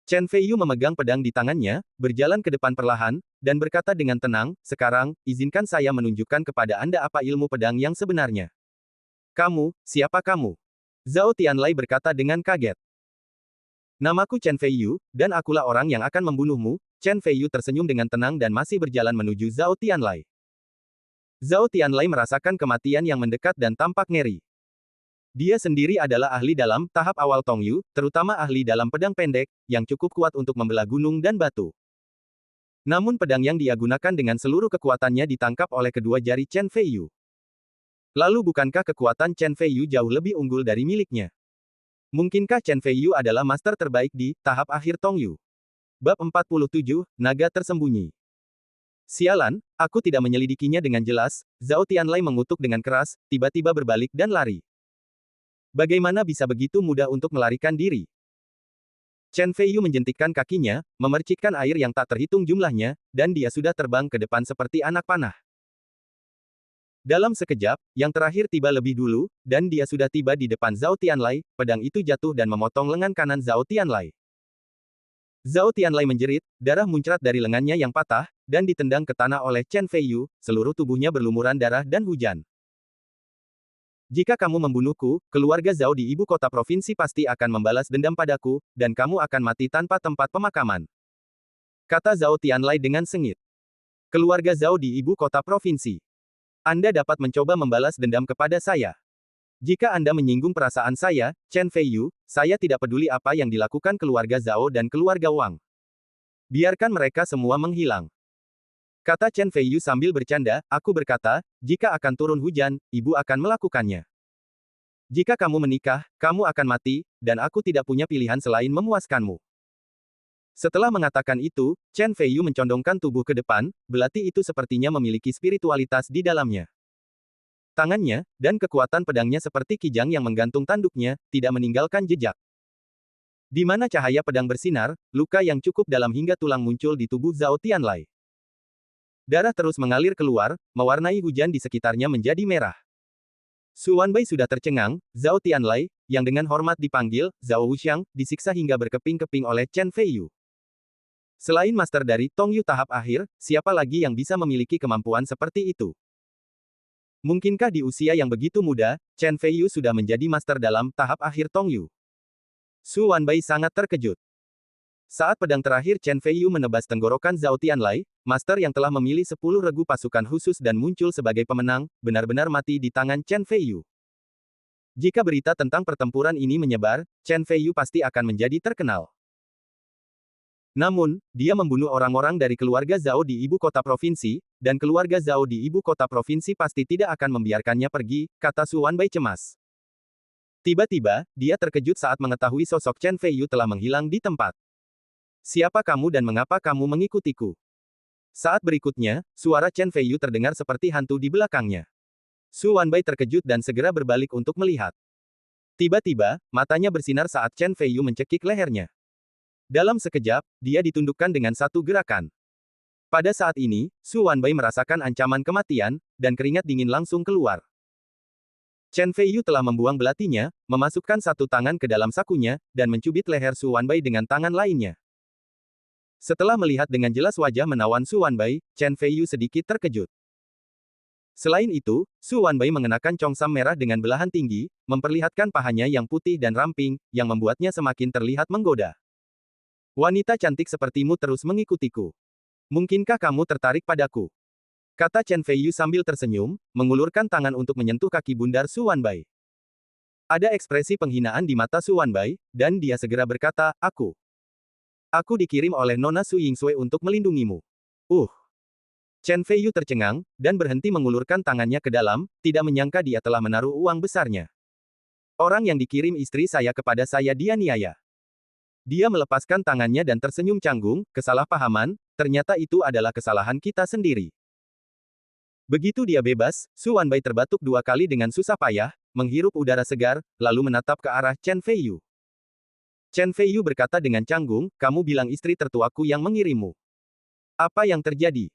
Chen Feiyu memegang pedang di tangannya, berjalan ke depan perlahan, dan berkata dengan tenang, sekarang, izinkan saya menunjukkan kepada Anda apa ilmu pedang yang sebenarnya. Kamu, siapa kamu? Zhao Tianlai berkata dengan kaget. Namaku Chen Feiyu, dan akulah orang yang akan membunuhmu. Chen Feiyu tersenyum dengan tenang dan masih berjalan menuju Zhao Tianlai. Zhao Tianlai merasakan kematian yang mendekat dan tampak ngeri. Dia sendiri adalah ahli dalam tahap awal Tongyu, terutama ahli dalam pedang pendek, yang cukup kuat untuk membelah gunung dan batu. Namun pedang yang dia gunakan dengan seluruh kekuatannya ditangkap oleh kedua jari Chen Feiyu. Lalu bukankah kekuatan Chen Feiyu jauh lebih unggul dari miliknya? Mungkinkah Chen Feiyu adalah master terbaik di tahap akhir Tongyu? Bab 47, Naga Tersembunyi. Sialan, aku tidak menyelidikinya dengan jelas, Zhao Tianlai mengutuk dengan keras, tiba-tiba berbalik dan lari. Bagaimana bisa begitu mudah untuk melarikan diri? Chen Feiyu menjentikkan kakinya, memercikkan air yang tak terhitung jumlahnya, dan dia sudah terbang ke depan seperti anak panah. Dalam sekejap, yang terakhir tiba lebih dulu, dan dia sudah tiba di depan Zhao Tianlai, pedang itu jatuh dan memotong lengan kanan Zhao Tianlai. Zhao Tianlai menjerit, darah muncrat dari lengannya yang patah, dan ditendang ke tanah oleh Chen Feiyu, seluruh tubuhnya berlumuran darah dan hujan. Jika kamu membunuhku, keluarga Zhao di ibu kota provinsi pasti akan membalas dendam padaku, dan kamu akan mati tanpa tempat pemakaman. Kata Zhao Tianlai dengan sengit. Keluarga Zhao di ibu kota provinsi. Anda dapat mencoba membalas dendam kepada saya. Jika Anda menyinggung perasaan saya, Chen Feiyu, saya tidak peduli apa yang dilakukan keluarga Zhao dan keluarga Wang. Biarkan mereka semua menghilang. Kata Chen Feiyu sambil bercanda, aku berkata, jika akan turun hujan, ibu akan melakukannya. Jika kamu menikah, kamu akan mati, dan aku tidak punya pilihan selain memuaskanmu. Setelah mengatakan itu, Chen Feiyu mencondongkan tubuh ke depan, belati itu sepertinya memiliki spiritualitas di dalamnya. Tangannya, dan kekuatan pedangnya seperti kijang yang menggantung tanduknya, tidak meninggalkan jejak. Di mana cahaya pedang bersinar, luka yang cukup dalam hingga tulang muncul di tubuh Zhao Tianlai. Darah terus mengalir keluar, mewarnai hujan di sekitarnya menjadi merah. Su Wanbei sudah tercengang, Zhao Tianlai, yang dengan hormat dipanggil, Zhao Wuxiang, disiksa hingga berkeping-keping oleh Chen Feiyu. Selain master dari Tongyu tahap akhir, siapa lagi yang bisa memiliki kemampuan seperti itu? Mungkinkah di usia yang begitu muda, Chen Feiyu sudah menjadi master dalam tahap akhir Tongyu? Su Wanbei sangat terkejut. Saat pedang terakhir Chen Feiyu menebas tenggorokan Zhao Tianlai, master yang telah memilih 10 regu pasukan khusus dan muncul sebagai pemenang, benar-benar mati di tangan Chen Feiyu. Jika berita tentang pertempuran ini menyebar, Chen Feiyu pasti akan menjadi terkenal. Namun, dia membunuh orang-orang dari keluarga Zhao di ibu kota provinsi, dan keluarga Zhao di ibu kota provinsi pasti tidak akan membiarkannya pergi, kata Su Wanbei cemas. Tiba-tiba, dia terkejut saat mengetahui sosok Chen Feiyu telah menghilang di tempat. Siapa kamu dan mengapa kamu mengikutiku? Saat berikutnya, suara Chen Feiyu terdengar seperti hantu di belakangnya. Su Wanbei terkejut dan segera berbalik untuk melihat. Tiba-tiba, matanya bersinar saat Chen Feiyu mencekik lehernya. Dalam sekejap, dia ditundukkan dengan satu gerakan. Pada saat ini, Su Wanbei merasakan ancaman kematian, dan keringat dingin langsung keluar. Chen Feiyu telah membuang belatinya, memasukkan satu tangan ke dalam sakunya, dan mencubit leher Su Wanbei dengan tangan lainnya. Setelah melihat dengan jelas wajah menawan Su Wanbei, Chen Feiyu sedikit terkejut. Selain itu, Su Wanbei mengenakan congsam merah dengan belahan tinggi, memperlihatkan pahanya yang putih dan ramping, yang membuatnya semakin terlihat menggoda. Wanita cantik sepertimu terus mengikutiku. Mungkinkah kamu tertarik padaku? Kata Chen Feiyu sambil tersenyum, mengulurkan tangan untuk menyentuh kaki bundar Su Wanbei. Ada ekspresi penghinaan di mata Su Wanbei, dan dia segera berkata, Aku dikirim oleh Nona Su Yingsui untuk melindungimu. Chen Feiyu tercengang, dan berhenti mengulurkan tangannya ke dalam, tidak menyangka dia telah menaruh uang besarnya. Orang yang dikirim istri saya kepada saya dianiaya. Dia melepaskan tangannya dan tersenyum canggung, kesalahpahaman, ternyata itu adalah kesalahan kita sendiri. Begitu dia bebas, Su Wanbei terbatuk 2 kali dengan susah payah, menghirup udara segar, lalu menatap ke arah Chen Feiyu. Chen Feiyu berkata dengan canggung, kamu bilang istri tertuaku yang mengirimmu. Apa yang terjadi?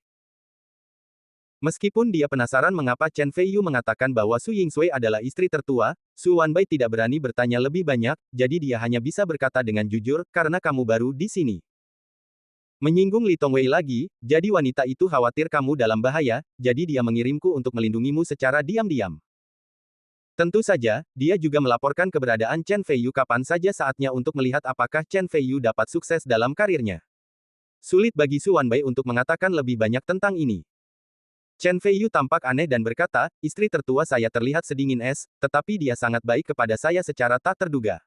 Meskipun dia penasaran mengapa Chen Feiyu mengatakan bahwa Su Yingsui adalah istri tertua, Su Wanbei tidak berani bertanya lebih banyak, jadi dia hanya bisa berkata dengan jujur, karena kamu baru di sini. Menyinggung Li Tongwei lagi, jadi wanita itu khawatir kamu dalam bahaya, jadi dia mengirimku untuk melindungimu secara diam-diam. Tentu saja, dia juga melaporkan keberadaan Chen Feiyu kapan saja saatnya untuk melihat apakah Chen Feiyu dapat sukses dalam karirnya. Sulit bagi Su Wanbei untuk mengatakan lebih banyak tentang ini. Chen Feiyu tampak aneh dan berkata, istri tertua saya terlihat sedingin es, tetapi dia sangat baik kepada saya secara tak terduga.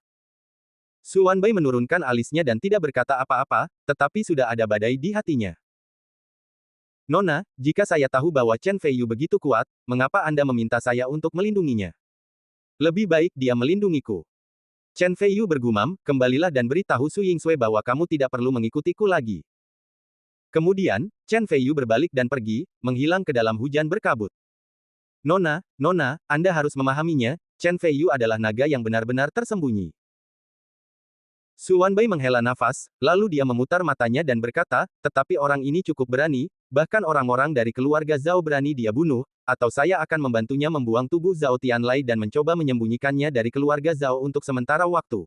Su Wanbei menurunkan alisnya dan tidak berkata apa-apa, tetapi sudah ada badai di hatinya. Nona, jika saya tahu bahwa Chen Feiyu begitu kuat, mengapa Anda meminta saya untuk melindunginya? Lebih baik dia melindungiku. Chen Feiyu bergumam, kembalilah dan beritahu Su Yingsui bahwa kamu tidak perlu mengikutiku lagi. Kemudian, Chen Feiyu berbalik dan pergi, menghilang ke dalam hujan berkabut. Nona, Anda harus memahaminya, Chen Feiyu adalah naga yang benar-benar tersembunyi. Su Wanbei menghela nafas, lalu dia memutar matanya dan berkata, tetapi orang ini cukup berani, bahkan orang-orang dari keluarga Zhao berani dia bunuh, atau saya akan membantunya membuang tubuh Zhao Tianlai dan mencoba menyembunyikannya dari keluarga Zhao untuk sementara waktu.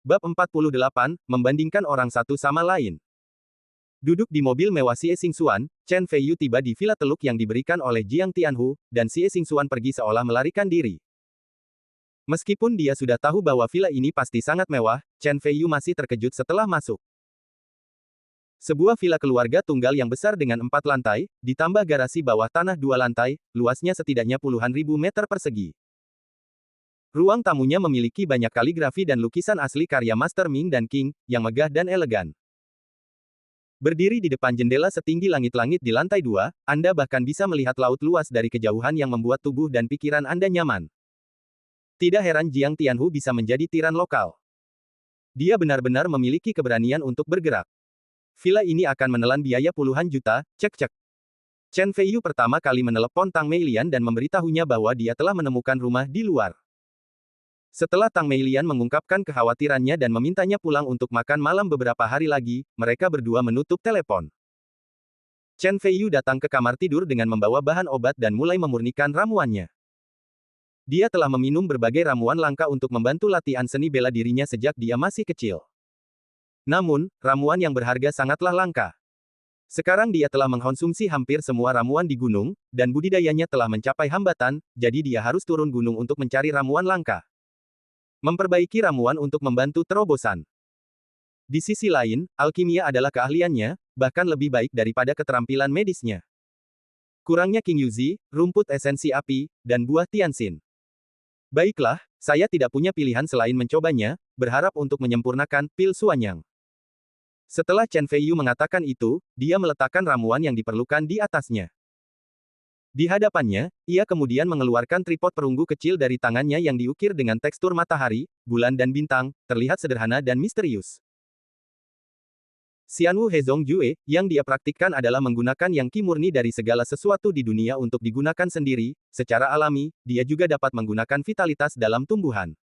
Bab 48, membandingkan orang satu sama lain. Duduk di mobil mewah Xie Xingxuan, Chen Feiyu tiba di villa teluk yang diberikan oleh Jiang Tianhu, dan Xie Xingxuan pergi seolah melarikan diri. Meskipun dia sudah tahu bahwa villa ini pasti sangat mewah, Chen Feiyu masih terkejut setelah masuk. Sebuah villa keluarga tunggal yang besar dengan 4 lantai, ditambah garasi bawah tanah 2 lantai, luasnya setidaknya puluhan ribu meter persegi. Ruang tamunya memiliki banyak kaligrafi dan lukisan asli karya Master Ming dan Qing, yang megah dan elegan. Berdiri di depan jendela setinggi langit-langit di lantai 2, Anda bahkan bisa melihat laut luas dari kejauhan yang membuat tubuh dan pikiran Anda nyaman. Tidak heran Jiang Tianhu bisa menjadi tiran lokal. Dia benar-benar memiliki keberanian untuk bergerak. Villa ini akan menelan biaya puluhan juta, cek-cek. Chen Feiyu pertama kali menelepon Tang Meilian dan memberitahunya bahwa dia telah menemukan rumah di luar. Setelah Tang Meilian mengungkapkan kekhawatirannya dan memintanya pulang untuk makan malam beberapa hari lagi, mereka berdua menutup telepon. Chen Feiyu datang ke kamar tidur dengan membawa bahan obat dan mulai memurnikan ramuannya. Dia telah meminum berbagai ramuan langka untuk membantu latihan seni bela dirinya sejak dia masih kecil. Namun, ramuan yang berharga sangatlah langka. Sekarang dia telah mengkonsumsi hampir semua ramuan di gunung, dan budidayanya telah mencapai hambatan, jadi dia harus turun gunung untuk mencari ramuan langka. Memperbaiki ramuan untuk membantu terobosan. Di sisi lain, alkimia adalah keahliannya, bahkan lebih baik daripada keterampilan medisnya. Kurangnya King Yuzi, rumput esensi api, dan buah tianxin. Baiklah, saya tidak punya pilihan selain mencobanya, berharap untuk menyempurnakan pil Suanyang. Setelah Chen Feiyu mengatakan itu, dia meletakkan ramuan yang diperlukan di atasnya. Di hadapannya, ia kemudian mengeluarkan tripod perunggu kecil dari tangannya yang diukir dengan tekstur matahari, bulan dan bintang, terlihat sederhana dan misterius. Xianwu Hezong Jue, yang dia praktikkan adalah menggunakan yang qi murni dari segala sesuatu di dunia untuk digunakan sendiri, secara alami, dia juga dapat menggunakan vitalitas dalam tumbuhan.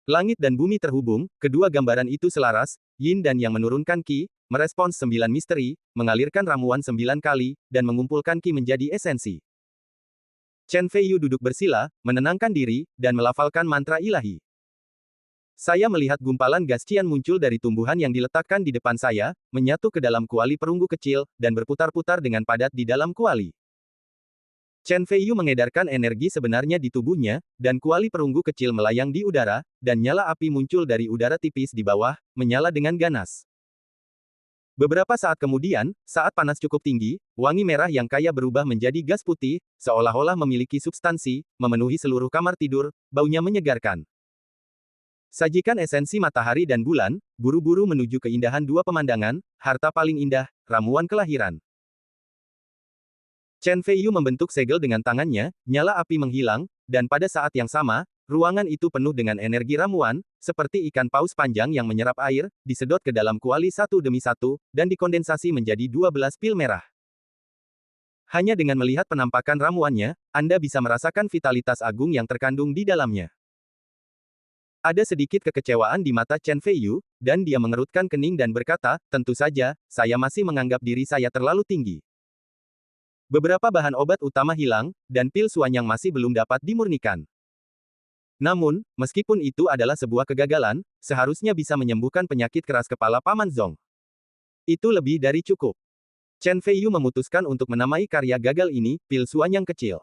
Langit dan bumi terhubung, kedua gambaran itu selaras, yin dan yang menurunkan qi, merespons 9 misteri, mengalirkan ramuan 9 kali, dan mengumpulkan qi menjadi esensi. Chen Feiyu duduk bersila, menenangkan diri, dan melafalkan mantra ilahi. Saya melihat gumpalan gas cian muncul dari tumbuhan yang diletakkan di depan saya, menyatu ke dalam kuali perunggu kecil, dan berputar-putar dengan padat di dalam kuali. Chen Feiyu mengedarkan energi sebenarnya di tubuhnya, dan kuali perunggu kecil melayang di udara, dan nyala api muncul dari udara tipis di bawah, menyala dengan ganas. Beberapa saat kemudian, saat panas cukup tinggi, wangi merah yang kaya berubah menjadi gas putih, seolah-olah memiliki substansi, memenuhi seluruh kamar tidur, baunya menyegarkan. Sajikan esensi matahari dan bulan, buru-buru menuju keindahan dua pemandangan, harta paling indah, ramuan kelahiran. Chen Feiyu membentuk segel dengan tangannya, nyala api menghilang, dan pada saat yang sama, ruangan itu penuh dengan energi ramuan, seperti ikan paus panjang yang menyerap air, disedot ke dalam kuali satu demi satu, dan dikondensasi menjadi 12 pil merah. Hanya dengan melihat penampakan ramuannya, Anda bisa merasakan vitalitas agung yang terkandung di dalamnya. Ada sedikit kekecewaan di mata Chen Feiyu, dan dia mengerutkan kening dan berkata, tentu saja, saya masih menganggap diri saya terlalu tinggi. Beberapa bahan obat utama hilang, dan pil Suanyang masih belum dapat dimurnikan. Namun, meskipun itu adalah sebuah kegagalan, seharusnya bisa menyembuhkan penyakit keras kepala Paman Zong. Itu lebih dari cukup. Chen Feiyu memutuskan untuk menamai karya gagal ini, pil Suanyang kecil.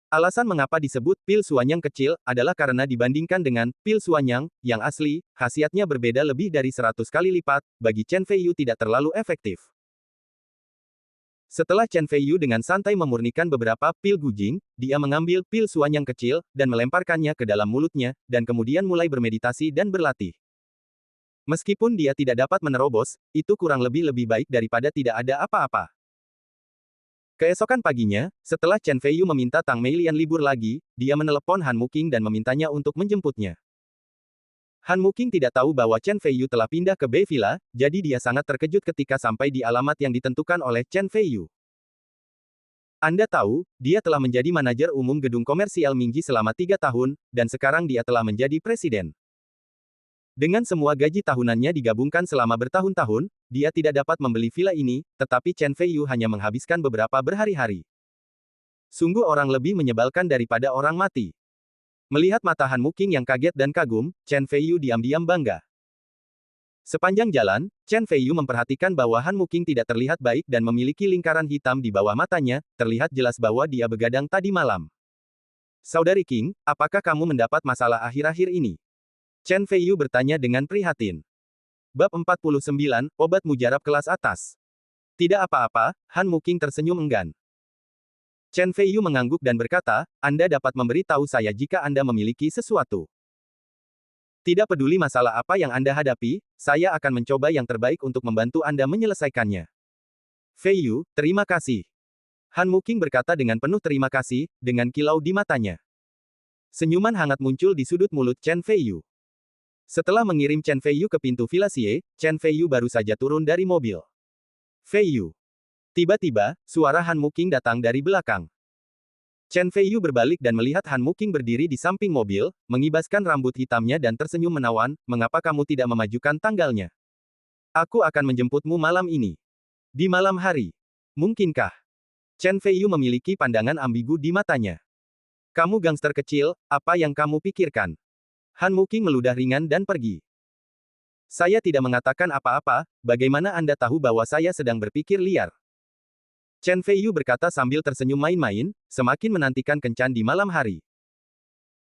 Alasan mengapa disebut pil Suanyang kecil, adalah karena dibandingkan dengan pil Suanyang, yang asli, khasiatnya berbeda lebih dari 100 kali lipat, bagi Chen Feiyu tidak terlalu efektif. Setelah Chen Feiyu dengan santai memurnikan beberapa pil gujing, dia mengambil pil suan yang kecil, dan melemparkannya ke dalam mulutnya, dan kemudian mulai bermeditasi dan berlatih. Meskipun dia tidak dapat menerobos, itu kurang lebih baik daripada tidak ada apa-apa. Keesokan paginya, setelah Chen Feiyu meminta Tang Meilian libur lagi, dia menelepon Han Muking dan memintanya untuk menjemputnya. Han Muking tidak tahu bahwa Chen Feiyu telah pindah ke Bei Villa, jadi dia sangat terkejut ketika sampai di alamat yang ditentukan oleh Chen Feiyu. Anda tahu, dia telah menjadi manajer umum gedung komersial Mingji selama 3 tahun, dan sekarang dia telah menjadi presiden. Dengan semua gaji tahunannya digabungkan selama bertahun-tahun, dia tidak dapat membeli villa ini, tetapi Chen Feiyu hanya menghabiskan beberapa berhari-hari. Sungguh orang lebih menyebalkan daripada orang mati. Melihat mata Han Muking yang kaget dan kagum, Chen Feiyu diam-diam bangga. Sepanjang jalan, Chen Feiyu memperhatikan bahwa Han Muking tidak terlihat baik dan memiliki lingkaran hitam di bawah matanya, terlihat jelas bahwa dia begadang tadi malam. Saudari King, apakah kamu mendapat masalah akhir-akhir ini? Chen Feiyu bertanya dengan prihatin. Bab 49, Obat Mujarab Kelas Atas. Tidak apa-apa, Han Muking tersenyum enggan. Chen Feiyu mengangguk dan berkata, Anda dapat memberi tahu saya jika Anda memiliki sesuatu. Tidak peduli masalah apa yang Anda hadapi, saya akan mencoba yang terbaik untuk membantu Anda menyelesaikannya. Feiyu, terima kasih. Han Muking berkata dengan penuh terima kasih, dengan kilau di matanya. Senyuman hangat muncul di sudut mulut Chen Feiyu. Setelah mengirim Chen Feiyu ke pintu Villa Xie, Chen Feiyu baru saja turun dari mobil. Feiyu. Tiba-tiba, suara Han Muking datang dari belakang. Chen Feiyu berbalik dan melihat Han Muking berdiri di samping mobil, mengibaskan rambut hitamnya dan tersenyum menawan, mengapa kamu tidak memajukan tanggalnya? Aku akan menjemputmu malam ini. Di malam hari. Mungkinkah? Chen Feiyu memiliki pandangan ambigu di matanya. Kamu gangster kecil, apa yang kamu pikirkan? Han Muking meludah ringan dan pergi. Saya tidak mengatakan apa-apa, bagaimana Anda tahu bahwa saya sedang berpikir liar? Chen Feiyu berkata sambil tersenyum main-main, semakin menantikan kencan di malam hari.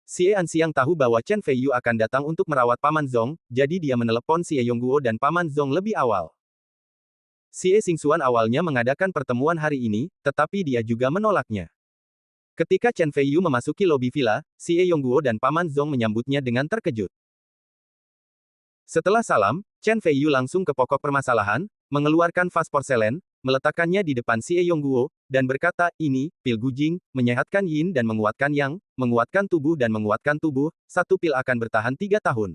Xie Anxiang tahu bahwa Chen Feiyu akan datang untuk merawat Paman Zong, jadi dia menelepon Xie Yongguo dan Paman Zong lebih awal. Xie Xingxuan awalnya mengadakan pertemuan hari ini, tetapi dia juga menolaknya. Ketika Chen Feiyu memasuki lobi villa, Xie Yongguo dan Paman Zong menyambutnya dengan terkejut. Setelah salam, Chen Feiyu langsung ke pokok permasalahan, mengeluarkan vas porselen, meletakkannya di depan Xie Yongguo, dan berkata, ini, pil gujing, menyehatkan yin dan menguatkan yang, menguatkan tubuh dan menguatkan tubuh, satu pil akan bertahan 3 tahun.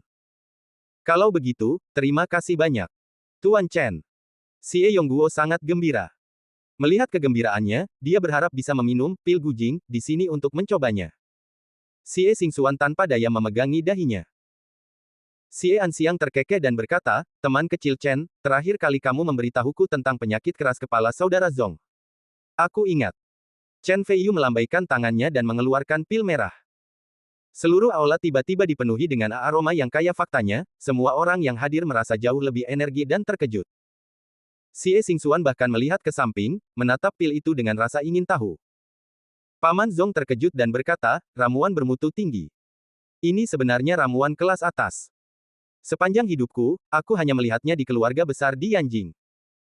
Kalau begitu, terima kasih banyak. Tuan Chen. Xie Yongguo sangat gembira. Melihat kegembiraannya, dia berharap bisa meminum pil gujing di sini untuk mencobanya. Xie Xingxuan tanpa daya memegangi dahinya. Xie Anxiang terkekeh dan berkata, teman kecil Chen, terakhir kali kamu memberitahuku tentang penyakit keras kepala saudara Zong. Aku ingat. Chen Feiyu melambaikan tangannya dan mengeluarkan pil merah. Seluruh aula tiba-tiba dipenuhi dengan aroma yang kaya faktanya, semua orang yang hadir merasa jauh lebih energi dan terkejut. Xie Xingxuan bahkan melihat ke samping, menatap pil itu dengan rasa ingin tahu. Paman Zong terkejut dan berkata, ramuan bermutu tinggi. Ini sebenarnya ramuan kelas atas. Sepanjang hidupku, aku hanya melihatnya di keluarga besar di Yanjing.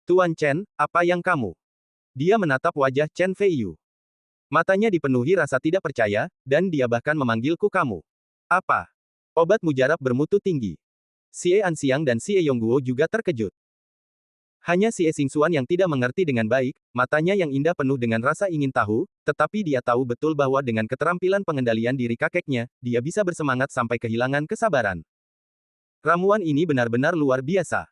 Tuan Chen, apa yang kamu? Dia menatap wajah Chen Feiyu. Matanya dipenuhi rasa tidak percaya, dan dia bahkan memanggilku kamu. Apa? Obat mujarab bermutu tinggi. Xie Anxiang dan Xie Yongguo juga terkejut. Hanya Xie Xingxuan yang tidak mengerti dengan baik, matanya yang indah penuh dengan rasa ingin tahu, tetapi dia tahu betul bahwa dengan keterampilan pengendalian diri kakeknya, dia bisa bersemangat sampai kehilangan kesabaran. Ramuan ini benar-benar luar biasa.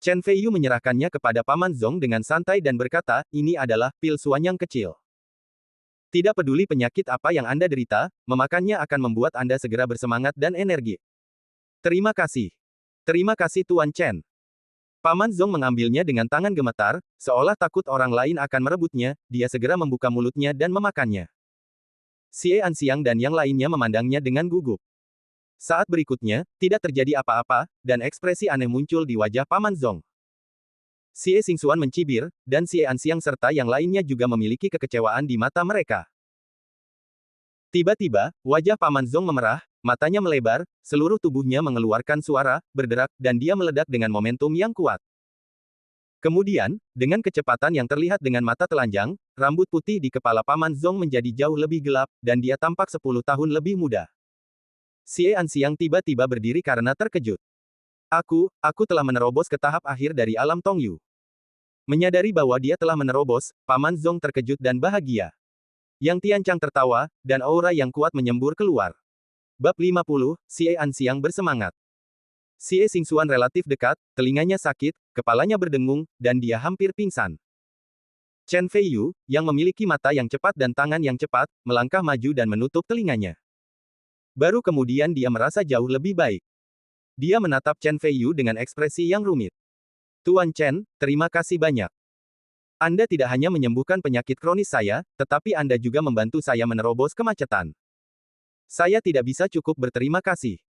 Chen Feiyu menyerahkannya kepada Paman Zong dengan santai dan berkata, ini adalah pil suanyang kecil. Tidak peduli penyakit apa yang Anda derita, memakannya akan membuat Anda segera bersemangat dan energi. Terima kasih. Terima kasih Tuan Chen. Paman Zong mengambilnya dengan tangan gemetar, seolah takut orang lain akan merebutnya, dia segera membuka mulutnya dan memakannya. Xie Anxiang dan yang lainnya memandangnya dengan gugup. Saat berikutnya, tidak terjadi apa-apa, dan ekspresi aneh muncul di wajah Paman Zong. Xie Xingxuan mencibir, dan Xie Anxiang serta yang lainnya juga memiliki kekecewaan di mata mereka. Tiba-tiba, wajah Paman Zong memerah, matanya melebar, seluruh tubuhnya mengeluarkan suara, berderak, dan dia meledak dengan momentum yang kuat. Kemudian, dengan kecepatan yang terlihat dengan mata telanjang, rambut putih di kepala Paman Zong menjadi jauh lebih gelap, dan dia tampak 10 tahun lebih muda. Xie Anxiang tiba-tiba berdiri karena terkejut. Aku telah menerobos ke tahap akhir dari alam Tongyu. Menyadari bahwa dia telah menerobos, Paman Zong terkejut dan bahagia. Yang Tianchang tertawa, dan aura yang kuat menyembur keluar. Bab 50, Xie Anxiang bersemangat. Xie Xingxuan relatif dekat, telinganya sakit, kepalanya berdengung, dan dia hampir pingsan. Chen Feiyu, yang memiliki mata yang cepat dan tangan yang cepat, melangkah maju dan menutup telinganya. Baru kemudian dia merasa jauh lebih baik. Dia menatap Chen Feiyu dengan ekspresi yang rumit. Tuan Chen, terima kasih banyak. Anda tidak hanya menyembuhkan penyakit kronis saya, tetapi Anda juga membantu saya menerobos kemacetan. Saya tidak bisa cukup berterima kasih.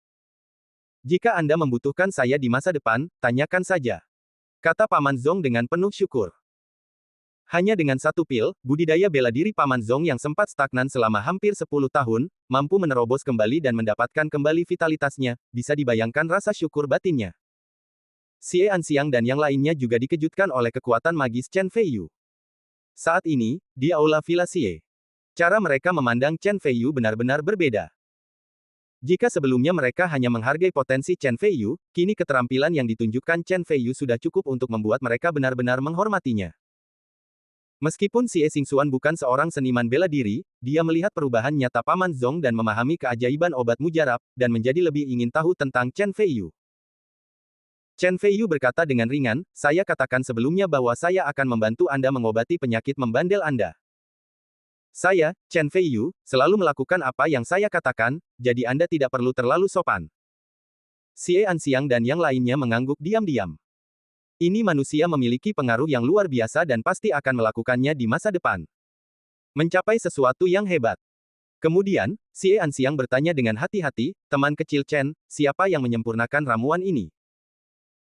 Jika Anda membutuhkan saya di masa depan, tanyakan saja. Kata Paman Zong dengan penuh syukur. Hanya dengan satu pil, budidaya bela diri Paman Zong yang sempat stagnan selama hampir 10 tahun, mampu menerobos kembali dan mendapatkan kembali vitalitasnya, bisa dibayangkan rasa syukur batinnya. Xie Anxiang dan yang lainnya juga dikejutkan oleh kekuatan magis Chen Feiyu. Saat ini, di Aula Villa Xie, cara mereka memandang Chen Feiyu benar-benar berbeda. Jika sebelumnya mereka hanya menghargai potensi Chen Feiyu, kini keterampilan yang ditunjukkan Chen Feiyu sudah cukup untuk membuat mereka benar-benar menghormatinya. Meskipun Xie Xingxuan bukan seorang seniman bela diri, dia melihat perubahan nyata Paman Zong dan memahami keajaiban obat mujarab, dan menjadi lebih ingin tahu tentang Chen Feiyu. Chen Feiyu berkata dengan ringan, saya katakan sebelumnya bahwa saya akan membantu Anda mengobati penyakit membandel Anda. Saya, Chen Feiyu, selalu melakukan apa yang saya katakan, jadi Anda tidak perlu terlalu sopan. Xie Anxiang dan yang lainnya mengangguk diam-diam. Ini manusia memiliki pengaruh yang luar biasa dan pasti akan melakukannya di masa depan. Mencapai sesuatu yang hebat. Kemudian, Xie Anxiang bertanya dengan hati-hati, teman kecil Chen, siapa yang menyempurnakan ramuan ini?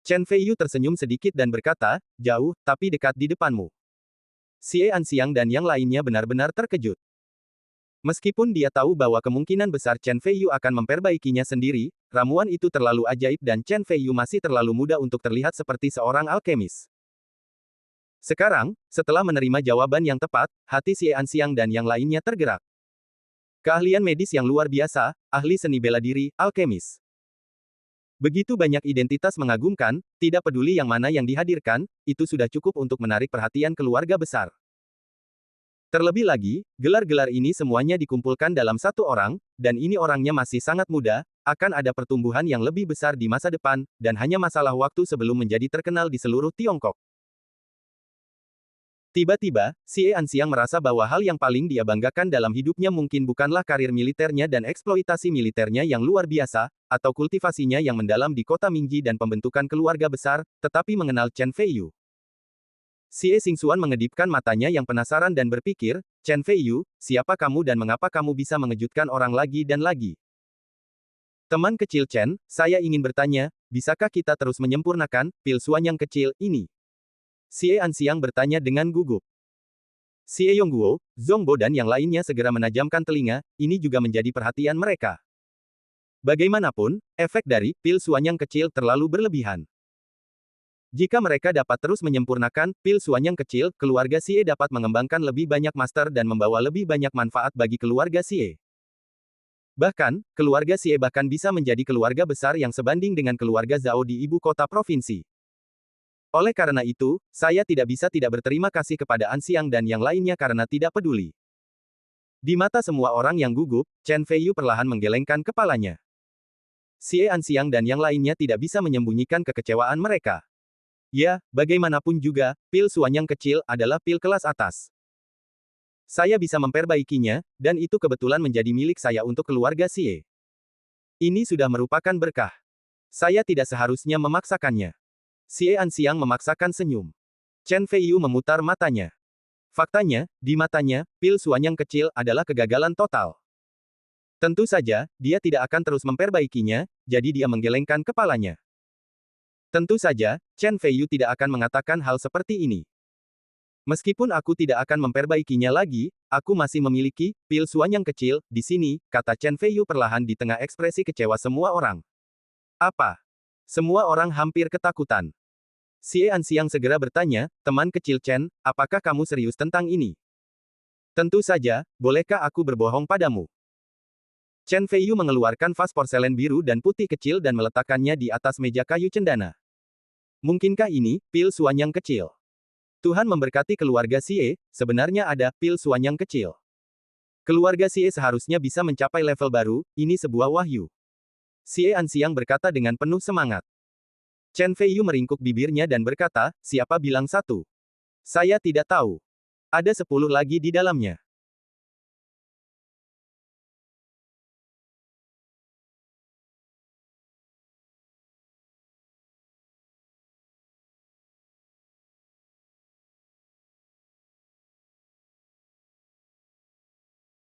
Chen Feiyu tersenyum sedikit dan berkata, jauh, tapi dekat di depanmu. Xie Anxiang dan yang lainnya benar-benar terkejut. Meskipun dia tahu bahwa kemungkinan besar Chen Feiyu akan memperbaikinya sendiri, ramuan itu terlalu ajaib dan Chen Feiyu masih terlalu muda untuk terlihat seperti seorang alkemis. Sekarang, setelah menerima jawaban yang tepat, hati Xie Anxiang dan yang lainnya tergerak. Keahlian medis yang luar biasa, ahli seni bela diri, alkemis. Begitu banyak identitas mengagumkan, tidak peduli yang mana yang dihadirkan, itu sudah cukup untuk menarik perhatian keluarga besar. Terlebih lagi, gelar-gelar ini semuanya dikumpulkan dalam satu orang, dan ini orangnya masih sangat muda, akan ada pertumbuhan yang lebih besar di masa depan, dan hanya masalah waktu sebelum menjadi terkenal di seluruh Tiongkok. Tiba-tiba, Xie Anxiang merasa bahwa hal yang paling dia banggakan dalam hidupnya mungkin bukanlah karir militernya dan eksploitasi militernya yang luar biasa, atau kultivasinya yang mendalam di kota Mingji dan pembentukan keluarga besar, tetapi mengenal Chen Feiyu. Xie Xingxuan mengedipkan matanya yang penasaran dan berpikir, Chen Feiyu, siapa kamu dan mengapa kamu bisa mengejutkan orang lagi dan lagi? Teman kecil Chen, saya ingin bertanya, bisakah kita terus menyempurnakan pil suan yang kecil ini? Xie Anxiang bertanya dengan gugup. Xie Yongguo, Zongbo dan yang lainnya segera menajamkan telinga, ini juga menjadi perhatian mereka. Bagaimanapun, efek dari pil suan yang kecil terlalu berlebihan. Jika mereka dapat terus menyempurnakan pil suan yang kecil, keluarga Xie dapat mengembangkan lebih banyak master dan membawa lebih banyak manfaat bagi keluarga Xie. Bahkan, keluarga Xie bahkan bisa menjadi keluarga besar yang sebanding dengan keluarga Zhao di ibu kota provinsi. Oleh karena itu, saya tidak bisa tidak berterima kasih kepada Anxiang dan yang lainnya karena tidak peduli. Di mata semua orang yang gugup, Chen Feiyu perlahan menggelengkan kepalanya. Xie Anxiang dan yang lainnya tidak bisa menyembunyikan kekecewaan mereka. Ya, bagaimanapun juga, pil suan yang kecil adalah pil kelas atas. Saya bisa memperbaikinya, dan itu kebetulan menjadi milik saya untuk keluarga Xie. Ini sudah merupakan berkah. Saya tidak seharusnya memaksakannya. Xie Anxiang memaksakan senyum. Chen Feiyu memutar matanya. Faktanya, di matanya, pil suan yang kecil adalah kegagalan total. Tentu saja, dia tidak akan terus memperbaikinya, jadi dia menggelengkan kepalanya. Tentu saja, Chen Feiyu tidak akan mengatakan hal seperti ini. Meskipun aku tidak akan memperbaikinya lagi, aku masih memiliki pil suan yang kecil di sini, kata Chen Feiyu perlahan di tengah ekspresi kecewa semua orang. Apa? Semua orang hampir ketakutan. Xie Anxiang segera bertanya, teman kecil Chen, apakah kamu serius tentang ini? Tentu saja, bolehkah aku berbohong padamu? Chen Feiyu mengeluarkan vas porselen biru dan putih kecil dan meletakkannya di atas meja kayu cendana. Mungkinkah ini, pil suanyang kecil? Tuhan memberkati keluarga Xie, sebenarnya ada pil suanyang kecil. Keluarga Xie seharusnya bisa mencapai level baru, ini sebuah wahyu. Xie Anxiang berkata dengan penuh semangat. Chen Feiyu meringkuk bibirnya dan berkata, siapa bilang satu? Saya tidak tahu. Ada 10 lagi di dalamnya.